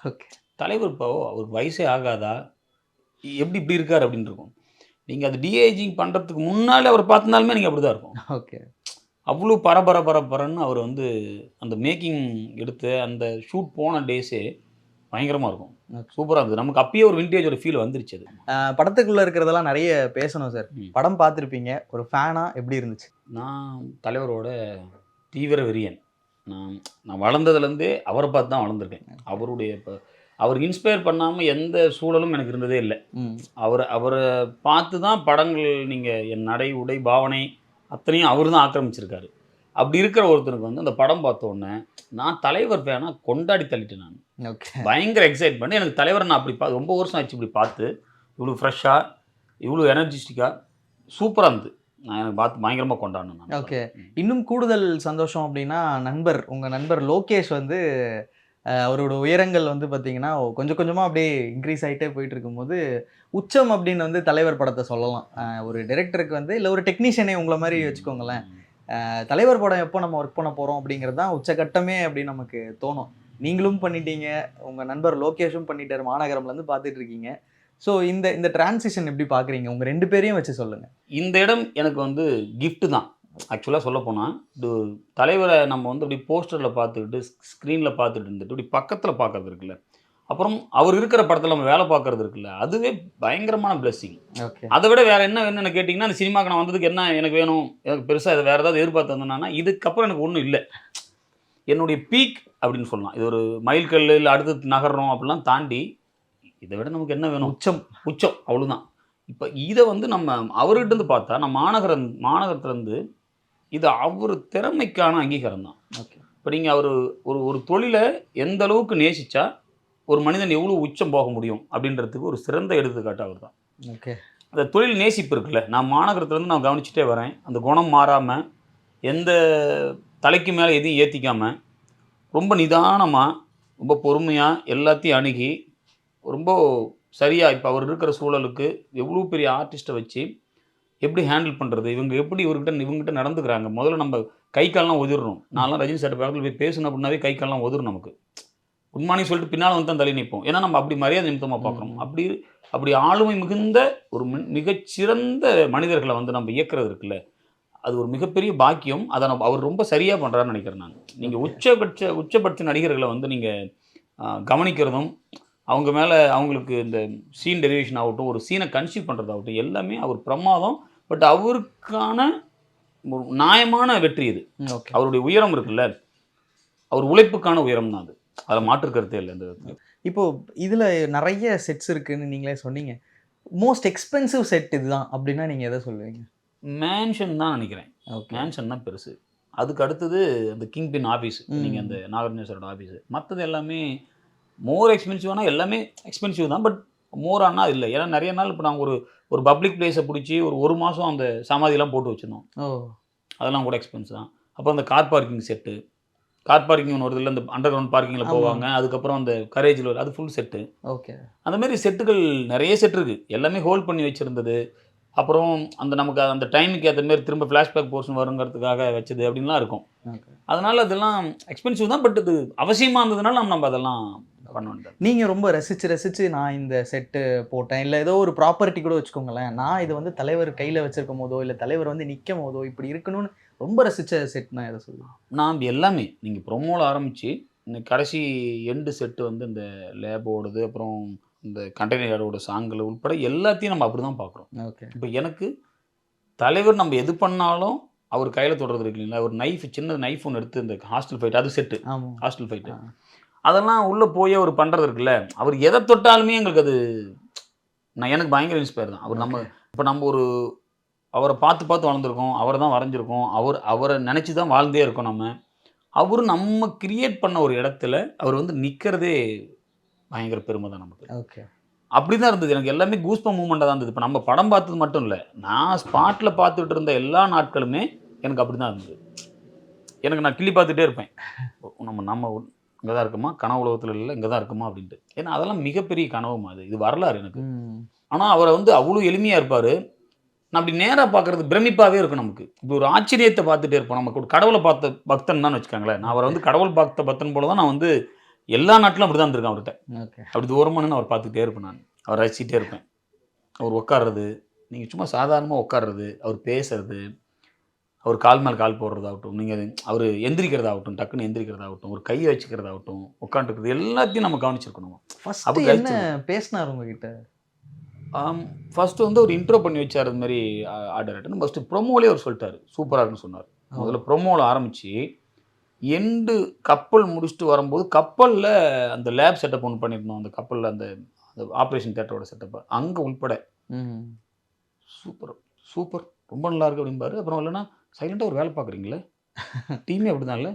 A: ஓகே,
B: தலைவர் இப்போ அவருக்கு வயசே ஆகாதா, எப்படி இப்படி இருக்கார் அப்படின்னு இருக்கும். நீங்கள் அது டிஏஜிங் பண்ணுறதுக்கு முன்னாலே அவர் பார்த்துனாலுமே நீங்கள் அப்படி தான் இருக்கும்.
A: ஓகே,
B: அவ்வளோ பரபரன்னு அவர் வந்து அந்த மேக்கிங் எடுத்து அந்த ஷூட் போன டேஸே பயங்கரமாக இருக்கும், சூப்பராக இருந்தது. நமக்கு அப்பயே ஒரு விண்டேஜ் ஒரு ஃபீல் வந்துருச்சு. அது
A: படத்துக்குள்ளே இருக்கிறதெல்லாம் நிறைய பேசணும் சார். படம் பார்த்துருப்பீங்க, ஒரு ஃபேனாக எப்படி இருந்துச்சு?
B: நான் தலைவரோட தீவிர வெறியன். நான் வளர்ந்ததுலேருந்தே அவரை பார்த்து தான் வளர்ந்துருக்கேன். அவருடைய இப்போ அவர் இன்ஸ்பயர் பண்ணாமல் எந்த சூழலும் எனக்கு இருந்ததே இல்லை. அவரை பார்த்து தான் படங்கள், நீங்கள் என் நடை உடை பாவனை அத்தனையும் அவர் தான் ஆக்கிரமிச்சிருக்காரு. அப்படி இருக்கிற ஒருத்தனுக்கு வந்து அந்த படம் பார்த்த உடனே நான் தலைவர் ஃபேனாக கொண்டாடி தள்ளிட்டேன் நான்.
A: ஓகே.
B: பயங்கர எக்ஸைட்மெண்ட். எனக்கு தலைவரை நான் அப்படி ரொம்ப வருஷம் ஆச்சு இப்படி பார்த்து, இவ்வளோ ஃப்ரெஷ்ஷாக, இவ்வளோ எனர்ஜிஸ்டிக்காக சூப்பராக இருந்தது. நான் எனக்கு பார்த்து பயங்கரமாக கொண்டாடினேன் நான்.
A: ஓகே. இன்னும் கூடுதல் சந்தோஷம் அப்படின்னா உங்கள் நண்பர் லோகேஷ் வந்து அவரோட உயரங்கள் வந்து பார்த்தீங்கன்னா கொஞ்சம் கொஞ்சமாக அப்படியே இன்க்ரீஸ் ஆகிட்டே போயிட்டு இருக்கும்போது உச்சம் அப்படின்னு வந்து தலைவர் படத்தை சொல்லலாம். ஒரு டைரக்டருக்கு வந்து இல்லை ஒரு டெக்னீஷியனே உங்களை மாதிரி வச்சுக்கோங்களேன், தலைவர் படம் எப்போ நம்ம ஒர்க் பண்ண போகிறோம் அப்படிங்கிறது தான் உச்சகட்டமே அப்படின்னு நமக்கு தோணும். நீங்களும் பண்ணிட்டீங்க, உங்கள் நண்பர் லோகேஷும் பண்ணிட்டார், மாநகரம்லேருந்து பார்த்துட்டு இருக்கீங்க. ஸோ இந்த டிரான்சிஷன் எப்படி பார்க்குறீங்க? உங்கள் 2 பேரையும் வச்சு சொல்லுங்கள்.
B: இந்த இடம் எனக்கு வந்து கிஃப்ட்டு தான். ஆக்சுவலாக சொல்ல போனால் இது தலைவரை நம்ம வந்து அப்படி போஸ்டரில் பார்த்துக்கிட்டு ஸ்க்ரீனில் பார்த்துட்டு இருந்துட்டு இப்படி பக்கத்தில் பார்க்கறது இருக்குல்ல, அப்புறம் அவர் இருக்கிற படத்தில் நம்ம வேலை பார்க்கறது இருக்குல்ல, அதுவே பயங்கரமான பிளெஸ்ஸிங்.
A: ஓகே.
B: அதை விட வேறு என்ன வேணும்னு கேட்டிங்கன்னா, அந்த சினிமாவுக்கு நான் வந்ததுக்கு என்ன எனக்கு வேணும், எனக்கு பெருசாக இதை வேறு ஏதாவது எதிர்பார்த்து வந்தேன்னா இதுக்கப்புறம் எனக்கு ஒன்றும் இல்லை. என்னுடைய பீக் அப்படின்னு சொல்லலாம். இது ஒரு மைல்கல் இல்லை அடுத்து நகர்றோம் அப்படிலாம் தாண்டி இதை விட நமக்கு என்ன வேணும்? உச்சம் அவ்வளோதான். இப்போ இதை வந்து நம்ம அவர்கிட்டருந்து பார்த்தா நம்ம மாநகரத்துலேருந்து இது அவர் திறமைக்கான அங்கீகாரம் தான்.
A: ஓகே.
B: இப்போ நீங்கள் அவர் ஒரு தொழிலை எந்த அளவுக்கு நேசித்தா ஒரு மனிதன் எவ்வளோ உச்சம் போக முடியும் அப்படின்றதுக்கு ஒரு சிறந்த எடுத்துக்காட்டு அவர் தான்.
A: ஓகே.
B: அந்த தொழில் நேசிப்பு இருக்குல்ல, நான் மாநகரத்துலேருந்து நான் கவனிச்சுட்டே வரேன். அந்த குணம் மாறாமல் எந்த தலைக்கு மேலே எதையும் ஏற்றிக்காமல் ரொம்ப நிதானமாக ரொம்ப பொறுமையாக எல்லாத்தையும் அணுகி ரொம்ப சரியாக இப்போ அவர் இருக்கிற சூழலுக்கு எவ்வளோ பெரிய ஆர்டிஸ்ட்டை வச்சு எப்படி ஹேண்டில் பண்ணுறது, இவங்க எப்படி இவங்ககிட்ட நடந்துக்கிறாங்க. முதல்ல நம்ம கை கால்லாம் ஒதிர்றோம். நான்லாம் ரஜினி சார் பக்கத்தில் போய் பேசணும் அப்படின்னாவே கை கால்லாம் ஒதிரும். நமக்கு குட் மார்னிங் சொல்லிட்டு பின்னால் வந்து தான் தள்ளி நிற்போம். ஏன்னா நம்ம அப்படி மரியாதை நிமித்தமாக பார்க்குறோம். அப்படி ஆளுமை மிகுந்த ஒரு மிகச்சிறந்த மனிதர்களை வந்து நம்ம இயக்கிறது இருக்குல்ல, அது ஒரு மிகப்பெரிய பாக்கியம். அதை அவர் ரொம்ப சரியாக பண்ணுறாருன்னு நினைக்கிறேன் நான். நீங்கள் உச்சபட்ச நடிகர்களை வந்து நீங்கள் கவனிக்கிறதும் அவங்க மேலே அவங்களுக்கு இந்த சீன் டெரிவேஷன் ஆகட்டும், ஒரு சீனை கன்சீவ் பண்ணுறதாகட்டும், எல்லாமே அவர் பிரமாதம். பட் அவருக்கான ஒரு நியாயமான வெற்றி இது.
A: ஓகே.
B: அவருடைய உயரம் இருக்குல்ல, அவர் உழைப்புக்கான உயரம் தான் அது. அதில் மாற்று கருத்தே இல்லை. இந்த
A: இப்போது இதில் நிறைய செட்ஸ் இருக்குதுன்னு நீங்களே சொன்னீங்க. மோஸ்ட் எக்ஸ்பென்சிவ் செட் இதுதான் அப்படின்னா நீங்கள் எதை சொல்லுவீங்க?
B: மேன்ஷன் தான் நினைக்கிறேன்.
A: ஓகே.
B: மேன்ஷன் தான் பெருசு. அதுக்கு அடுத்தது அந்த கிங் பின் ஆஃபீஸ், நீங்கள் அந்த நாகார்ஜுனேஸ்வரோட ஆஃபீஸு. மற்றது எல்லாமே மோர் எக்ஸ்பென்சிவானா எல்லாமே எக்ஸ்பென்சிவ் தான். பட் மோரானா இல்லை. ஏன்னா நிறைய நாள் இப்போ நாங்கள் ஒரு பப்ளிக் பிளேஸை பிடிச்சி ஒரு மாதம் அந்த சமாதிலாம் போட்டு வச்சுருந்தோம். அதெல்லாம் கூட எக்ஸ்பென்ஸ் தான். அப்புறம் அந்த car parking set, car parking ஒன்று வருது இல்லை, அந்த அண்டர் கிரவுண்ட் பார்க்கிங்கில் போவாங்க, அதுக்கப்புறம் அந்த கரேஜில் அது ஃபுல் செட்டு.
A: ஓகே.
B: அந்தமாரி செட்டுகள் நிறைய செட் இருக்குது. எல்லாமே ஹோல்ட் பண்ணி வச்சுருந்தது. அப்புறம் அந்த நமக்கு அந்த டைமுக்கு ஏற்ற மாரி திரும்ப ஃப்ளாஷ்பேக் போர்ஷன் வருங்கிறதுக்காக வச்சது அப்படின்லாம் இருக்கும். அதனால் அதெல்லாம் எக்ஸ்பென்சிவ் தான். பட் இது அவசியமாக இருந்ததுனால நம்ம அதெல்லாம் பண்ண வேண்டாம்.
A: நீங்கள் ரொம்ப ரசித்து நான் இந்த செட்டு போட்டேன், இல்லை ஏதோ ஒரு ப்ராப்பர்ட்டி கூட வச்சுக்கோங்களேன், நான் இது வந்து தலைவர் கையில் வச்சிருக்கும் போதோ இல்லை தலைவர் வந்து நிற்கும் போதோ இப்படி இருக்கணும்னு ரொம்ப ரசித்த செட்னா எதை சொல்லுவேன்?
B: நான் எல்லாமே நீங்கள் ப்ரொமோவில் ஆரம்பித்து இந்த கடைசி எண்டு செட்டு வந்து இந்த லேபோடது, அப்புறம் இந்த கண்டெய்னரோட சாங்கில் உட்பட எல்லாத்தையும் நம்ம அப்படி தான் பார்க்குறோம்.
A: ஓகே.
B: இப்போ எனக்கு தலைவர் நம்ம எது பண்ணாலும் அவர் கையில் தொடுறது இருக்கு இல்லைங்களா, ஒரு நைஃப், சின்ன நைஃப் ஒன்று எடுத்து இந்த ஹாஸ்டல் ஃபைட், அது செட்டு. ஹாஸ்டல் ஃபைட்டு அதெல்லாம் உள்ளே போய் அவர் பண்ணுறது இருக்குல்ல, அவர் எதை தொட்டாலுமே எங்களுக்கு அது எனக்கு பயங்கர இன்ஸ்பயர் தான். அவர் நம்ம அவரை பார்த்து வளர்ந்துருக்கோம், அவரை தான் வரைஞ்சிருக்கோம், அவரை நினச்சி தான் வாழ்ந்தே இருக்கோம் நம்ம. அவரும் நம்ம கிரியேட் பண்ண ஒரு இடத்துல அவர் வந்து நிற்கிறதே பயங்கர பெருமை தான் நமக்கு.
A: ஓகே.
B: அப்படி தான் இருந்தது. எனக்கு எல்லாமே கூஸ்பம் மூமெண்ட்டாக தான் இருந்தது. இப்போ நம்ம படம் பார்த்தது மட்டும் இல்லை, நான் ஸ்பாட்டில் பார்த்துட்டு இருந்த எல்லா நாட்களுமே எனக்கு அப்படி தான் இருந்தது. நான் கிள்ளி பார்த்துட்டே இருப்பேன், நம்ம இங்கே தான் இருக்குமா, கனவு உலகத்தில் இல்லை, இங்கே தான் இருக்குமா அப்படின்ட்டு. ஏன்னா அதெல்லாம் மிகப்பெரிய கனவுமா, இது வரலாறு எனக்கு. ஆனால் அவரை வந்து அவ்வளோ எளிமையாக இருப்பார். நான் அப்படி நேராக பார்க்குறது பிரமிப்பாகவே இருக்கும் நமக்கு. இப்போ ஒரு ஆச்சரியத்தை பார்த்துட்டே இருப்போம். நமக்கு ஒரு கடவுளை பார்த்த பக்தன் தான் வச்சுக்காங்களேன். நான் அவரை வந்து கடவுள் பார்த்த பக்தன் போல தான் நான் வந்து எல்லா நாட்டிலும் அப்படி தான் இருந்திருக்கேன் அவர்கிட்ட. அப்படி தூரமான அவர் பார்த்துக்கிட்டே இருப்பேன், நான் அவர் ரசிச்சிட்டே இருப்பேன். அவர் உட்கார்றது, நீங்கள் சும்மா சாதாரணமாக உட்கார்றது, அவர் பேசுறது, அவர் கால் மேல் கால் போடுறதாகட்டும், நீங்கள் அவர் எந்திரிக்கிறதாகட்டும், டக்குன்னு எந்திரிக்கிறதாகட்டும், ஒரு கையை வச்சுக்கிறதாகட்டும், உட்காந்துருக்கிறது எல்லாத்தையும் நம்ம கவனிச்சிருக்கணும்.
A: அப்படி என்ன பேசினார் உங்ககிட்ட?
B: ஃபஸ்ட்டு வந்து ஒரு இன்ட்ரோ பண்ணி வச்சார். அது மாதிரி ஆர்டர் ஃபஸ்ட்டு ப்ரொமோலேயே அவர் சொல்லிட்டார், சூப்பராக இருக்குன்னு சொன்னார். முதல்ல ப்ரொமோவில் ஆரம்பித்து எண்டு கப்பல் முடிச்சுட்டு வரும்போது கப்பலில் அந்த லேப் செட்டப் ஒன்று பண்ணியிருந்தோம். அந்த கப்பலில் அந்த ஆப்ரேஷன் தியேட்டரோட செட்டப்பை அங்கே உள்பட சூப்பர் ரொம்ப நல்லா இருக்குது அப்படின்பாரு. அப்புறம் இல்லைன்னா சைலண்டாக ஒரு வேலை பார்க்குறீங்களே, டீமே அப்படிதான் இல்லை,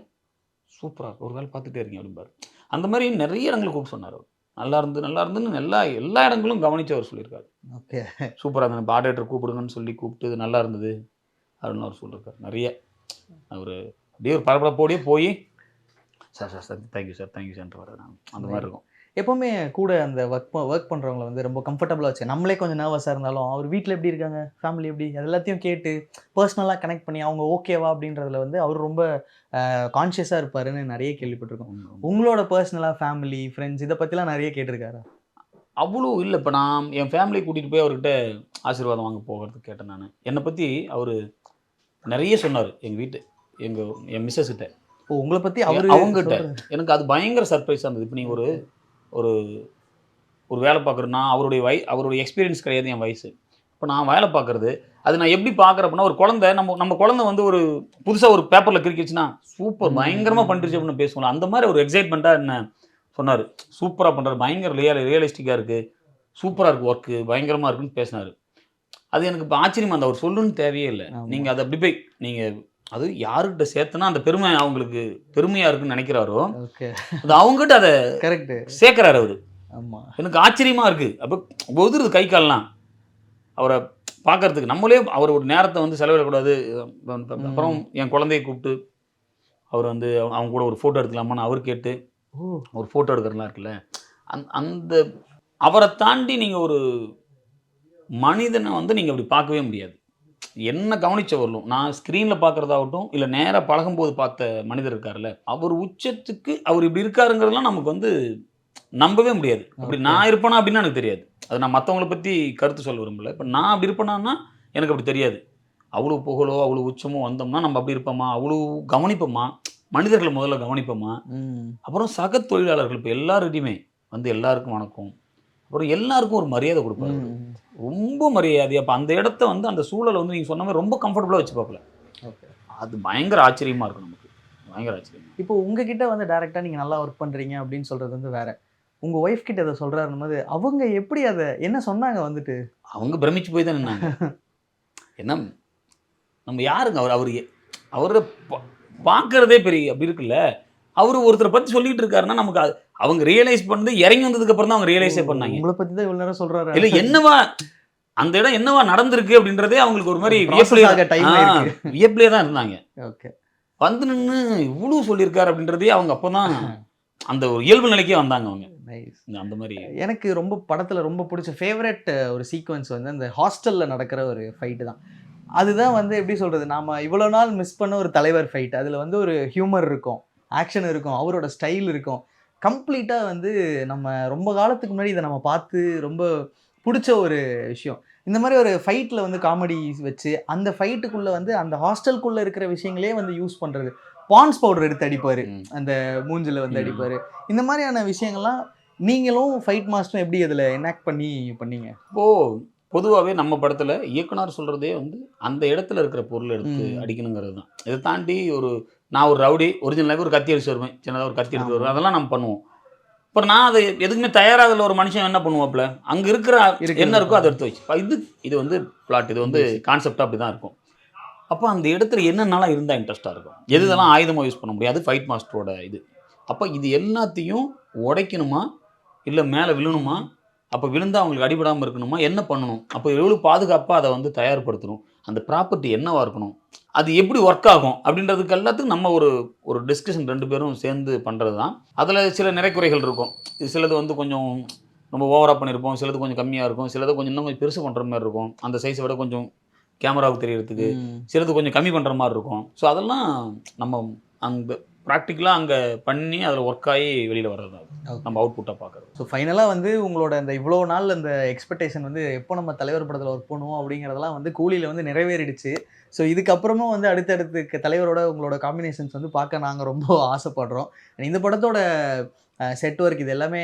B: சூப்பராக இருக்கும், ஒரு வேலை பார்த்துட்டே இருக்கீங்க அப்படிம்பாரு. அந்த மாதிரி நிறைய இடங்களுக்கு கூப்பிட்டு சொன்னார் அவர். நல்லா இருந்துன்னு எல்லா இடங்களும் கவனித்து அவர் சொல்லியிருக்காரு.
A: ஓகே.
B: சூப்பராக இருந்தது, இப்போ ஆடிட்டர் கூப்பிடுங்கன்னு சொல்லி கூப்பிட்டு இது நல்லா இருந்தது அப்படின்னு அவர் சொல்லியிருக்காரு. நிறைய அவர் அப்படியே ஒரு பரபரப்போடையே போய் சார் தேங்க்யூ சார்ன்ட்டு வர அந்த மாதிரி இருக்கும்.
A: எப்போவுமே கூட அந்த ஒர்க் பண்ணுறவங்கள வந்து ரொம்ப கம்ஃபர்டபுளாக வச்சு, நம்மளே கொஞ்சம் நர்வஸாக இருந்தாலும் அவர் வீட்டில் எப்படி இருக்காங்க, ஃபேமிலி எப்படி, அது எல்லாத்தையும் கேட்டு பர்சனலாக கனெக்ட் பண்ணி அவங்க ஓகேவா அப்படின்றதுல வந்து அவர் ரொம்ப கான்ஷியஸாக இருப்பாருன்னு நிறைய கேள்விப்பட்டிருக்கோம். உங்களோட பர்சனலாக ஃபேமிலி ஃப்ரெண்ட்ஸ் இதை பற்றிலாம் நிறைய கேட்டிருக்காரா?
B: அவ்வளோ இல்லை. இப்போ நான் என் ஃபேமிலியை கூட்டிகிட்டு போய் அவர்கிட்ட ஆசீர்வாதம் வாங்க போகிறதுக்கு கேட்டேன். நான் என்னை பற்றி அவர் நிறைய சொன்னார் என் மிஸ்ஸஸ் கிட்ட.
A: ஓ, உங்களை பற்றி
B: அவங்ககிட்ட எனக்கு அது பயங்கர சர்ப்ரைஸாக இருந்தது. இப்போ நீங்கள் ஒரு ஒரு வேலை பார்க்குறேன்னா அவருடைய எக்ஸ்பீரியன்ஸ் கிடையாது என் வயசு. இப்போ நான் வேலை பார்க்குறது அது நான் எப்படி பார்க்குறப்பன்னா, ஒரு குழந்தை நம்ம குழந்தை வந்து ஒரு புதுசாக ஒரு பேப்பரில் கிரிக்கிச்சுன்னா சூப்பர் பயங்கரமாக பண்ணிருச்சு அப்படின்னு பேசுவோம். அந்த மாதிரி ஒரு எக்ஸைட்மெண்ட்டாக என்ன சொன்னார். சூப்பராக பண்ணுறாரு, பயங்கர ரியலிஸ்டிக்காக இருக்குது, சூப்பராக இருக்குது, ஒர்க்கு பயங்கரமாக இருக்குன்னு பேசினார். அது எனக்கு இப்போ ஆச்சரியமாக இருந்தது. அவர் சொல்லணும்னு தேவையே இல்லை. நீங்கள் அதை அப்படி போய் நீங்கள் அது யாருக்கிட்ட சேர்த்துனா அந்த பெருமை அவங்களுக்கு பெருமையாக இருக்குன்னு நினைக்கிறாரோ, அது அவங்ககிட்ட அதை
A: கரெக்டு
B: சேர்க்குறாரு அவர்.
A: ஆமாம்,
B: எனக்கு ஆச்சரியமாக இருக்குது. அப்போ ஒதுருது கை கால்லாம் அவரை பார்க்கறதுக்கு. நம்மளே அவர் ஒரு நேரத்தை வந்து செலவிடக்கூடாது. அப்புறம் என் குழந்தைய கூப்பிட்டு அவர் வந்து அவங்க கூட ஒரு ஃபோட்டோ எடுக்கலாமான்னு அவர் கேட்டு ஒரு ஃபோட்டோ எடுக்கிறலாம் இருக்குல்ல, அந்த அவரை தாண்டி நீங்கள் ஒரு மனிதனை வந்து நீங்கள் அப்படி பார்க்கவே முடியாது. என்ன கவனிச்ச வரலும் நான் ஸ்க்ரீனில் பார்க்குறதாகட்டும் இல்லை நேராக பழகும்போது பார்த்த மனிதர் இருக்கார்ல, அவர் உச்சத்துக்கு அவர் இப்படி இருக்காருங்கிறதுலாம் நமக்கு வந்து நம்பவே முடியாது. அப்படி நான் இருப்பேனா அப்படின்னு எனக்கு தெரியாது. அது நான் மற்றவங்களை பற்றி கருத்து சொல்ல விரும்பல. இப்போ நான் அப்படி இருப்பேனா எனக்கு அப்படி தெரியாது. அவ்வளோ புகழோ அவ்வளோ உச்சமோ வந்தோம்னா நம்ம அப்படி இருப்போமா, அவ்வளோ கவனிப்போமா, மனிதர்களை முதல்ல கவனிப்போமா, அப்புறம் சக தொழிலாளர்கள் இப்போ எல்லாருக்கிட்டையுமே வந்து எல்லாருக்கும் வணக்கம், அப்புறம் எல்லாருக்கும் ஒரு மரியாதை கொடுப்பாரு. ரொம்ப மரியாதை. அப்போ அந்த இடத்த வந்து அந்த சூழலை வந்து நீங்கள் சொன்ன மாதிரி ரொம்ப கம்ஃபர்டபுளாக வச்சு பார்க்கல. அது பயங்கர ஆச்சரியமாக இருக்கும் நமக்கு, பயங்கர ஆச்சரியம்.
A: இப்போ உங்ககிட்ட வந்து டேரெக்டாக நீங்கள் நல்லா ஒர்க் பண்ணுறீங்க அப்படின்னு சொல்கிறது வந்து வேற, உங்கள் ஒய்ஃப் கிட்ட அதை சொல்கிறாருன்னு போது அவங்க எப்படி அதை என்ன சொன்னாங்க? வந்துட்டு
B: அவங்க பிரமிச்சு போய் தான் நின்னாங்க. என்ன நம்ம யாருங்க அவரை பார்க்கறதே பெரிய அப்படி இருக்குல்ல. அவர் ஒருத்தரை பற்றி சொல்லிட்டு இருக்காருன்னா நமக்கு அவங்க ரியலைஸ் பண்ணி இறங்கி வந்ததுக்கு அப்புறம் தான் அவங்க ரியலைஸே பண்ணாங்க.
A: உங்களை பற்றி தான் இவ்வளோ நேரம் சொல்கிறாரு.
B: இல்லை என்னவா அந்த இடம் என்னவா நடந்திருக்கு அப்படின்றதே அவங்களுக்கு ஒரு மாதிரி வியப்பிலே தான் இருந்தாங்க.
A: ஓகே,
B: வந்து நின்று இவ்வளோ சொல்லியிருக்காரு அப்படின்றதே அவங்க அப்போ தான் அந்த ஒரு இயல்பு நிலைக்கே வந்தாங்க அவங்க. அந்த மாதிரி
A: எனக்கு ரொம்ப படத்தில் ரொம்ப பிடிச்ச ஃபேவரட் ஒரு சீக்வன்ஸ் வந்து அந்த ஹாஸ்டலில் நடக்கிற ஒரு ஃபைட்டு தான். அதுதான் வந்து எப்படி சொல்கிறது, நாம் இவ்வளோ நாள் மிஸ் பண்ண ஒரு தலைவர் ஃபைட். அதில் வந்து ஒரு ஹியூமர் இருக்கும், ஆக்ஷன் இருக்கும், அவரோட ஸ்டைல் இருக்கும். கம்ப்ளீட்டாக வந்து நம்ம ரொம்ப காலத்துக்கு முன்னாடி இதை நம்ம பார்த்து ரொம்ப பிடிச்ச ஒரு விஷயம். இந்த மாதிரி ஒரு ஃபைட்டில் வந்து காமெடி வச்சு அந்த ஃபைட்டுக்குள்ளே வந்து அந்த ஹாஸ்டலுக்குள்ளே இருக்கிற விஷயங்களே வந்து யூஸ் பண்ணுறது. பான்ஸ் பவுடர் எடுத்து அடிப்பார், அந்த மூஞ்சில் வந்து அடிப்பார். இந்த மாதிரியான விஷயங்கள்லாம் நீங்களும் ஃபைட் மாஸ்டரும் எப்படி அதில் எனாக்ட் பண்ணீங்க?
B: பொதுவாகவே நம்ம படத்தில் இயக்குனர் சொல்கிறதே வந்து அந்த இடத்துல இருக்கிற பொருள் எடுத்து அடிக்கணுங்கிறது தான். இதை தாண்டி நான் ஒரு ரவுடி ஒரிஜினலாகவே ஒரு கத்தி அடிச்சு வருவேன், சின்னதாக ஒரு கத்தி எடுத்து வருவேன், அதெல்லாம் நம்ம பண்ணுவோம். இப்போ நான் அதை எதுக்குமே தயாராகல ஒரு மனுஷன் என்ன பண்ணுவாப்புல, அங்கே இருக்கிற என்ன இருக்கோ அதை எடுத்து வச்சு இது வந்து பிளாட், இது வந்து கான்செப்டாக அப்படி தான் இருக்கும். அப்போ அந்த இடத்துல என்னென்னலாம் இருந்தால் இன்ட்ரெஸ்ட்டாக இருக்கும், எதுதெல்லாம் ஆயுதமாக யூஸ் பண்ண முடியாது, ஃபைட் மாஸ்டரோட இது. அப்போ இது எல்லாத்தையும் உடைக்கணுமா இல்லை மேலே விழணுமா, அப்போ விழுந்தால் அவங்களுக்கு அடிபடாமல் இருக்கணுமா, என்ன பண்ணணும், அப்போ எவ்வளோ பாதுகாப்பாக அதை வந்து தயார்படுத்தணும், அந்த ப்ராப்பர்ட்டி என்னவாக இருக்கணும், அது எப்படி ஒர்க் ஆகும் அப்படின்றதுக்கு எல்லாத்துக்கும் நம்ம ஒரு டிஸ்கஷன் 2 பேரும் சேர்ந்து பண்ணுறது தான். அதில் சில நிறைக்குறைகள் இருக்கும். சிலது வந்து கொஞ்சம் நம்ம ஓவராக பண்ணியிருப்போம், சிலது கொஞ்சம் கம்மியாக இருக்கும், சிலது கொஞ்சம் இன்னும் கொஞ்சம் பெருசு பண்ணுற மாதிரி இருக்கும், அந்த சைஸை விட கொஞ்சம் கேமராவுக்கு தெரியறதுக்கு, சிலது கொஞ்சம் கம்மி பண்ணுற மாதிரி இருக்கும். ஸோ அதெல்லாம் நம்ம அந்த ப்ராக்டிக்கலாக அங்கே பண்ணி அதில் ஒர்க் ஆகி வெளியில் வர்றது நம்ம அவுட்புட்டாக பார்க்குறது.
A: ஸோ ஃபைனலாக வந்து உங்களோட அந்த இவ்வளோ நாள் அந்த எக்ஸ்பெக்டேஷன் வந்து எப்போ நம்ம தலைவர் படத்தில் ஒர்க் பண்ணுவோம் அப்படிங்கிறதெல்லாம் வந்து கூலியில் வந்து நிறைவேறிடுச்சு. ஸோ இதுக்கப்புறமும் வந்து அடுத்தடுத்து தலைவரோட உங்களோட காம்பினேஷன்ஸ் வந்து பார்க்க நாங்கள் ரொம்ப ஆசைப்படுறோம். இந்த படத்தோட செட் ஒர்க் இது எல்லாமே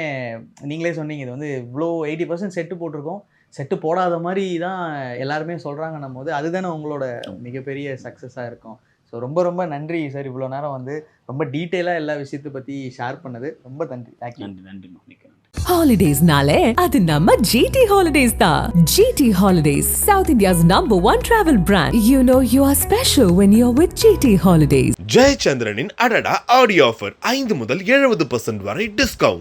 A: நீங்களே சொன்னீங்க, இது வந்து இவ்வளோ 80% செட்டு போட்டிருக்கோம், செட்டு போடாத மாதிரி தான் எல்லாருமே சொல்கிறாங்கன்னும் போது அதுதானே உங்களோட மிகப்பெரிய சக்ஸஸாக இருக்கும். ஸோ ரொம்ப ரொம்ப நன்றி சார், இவ்வளோ நேரம் வந்து ரொம்ப டீட்டெயிலாக எல்லா விஷயத்தை பற்றி ஷேர் பண்ணது ரொம்ப நன்றி. தேங்க்யூ.
B: நன்றி.
C: Holidays-nale அது நம்ம GT Holidays தான். GT Holidays, South India's #1 travel brand. You know you are special when you're with GT Holidays.
D: ஜெயச்சந்திரனின் அடடா ஆடியோ ஆஃபர் 5 முதல் 70% வரை டிஸ்கவுண்ட்.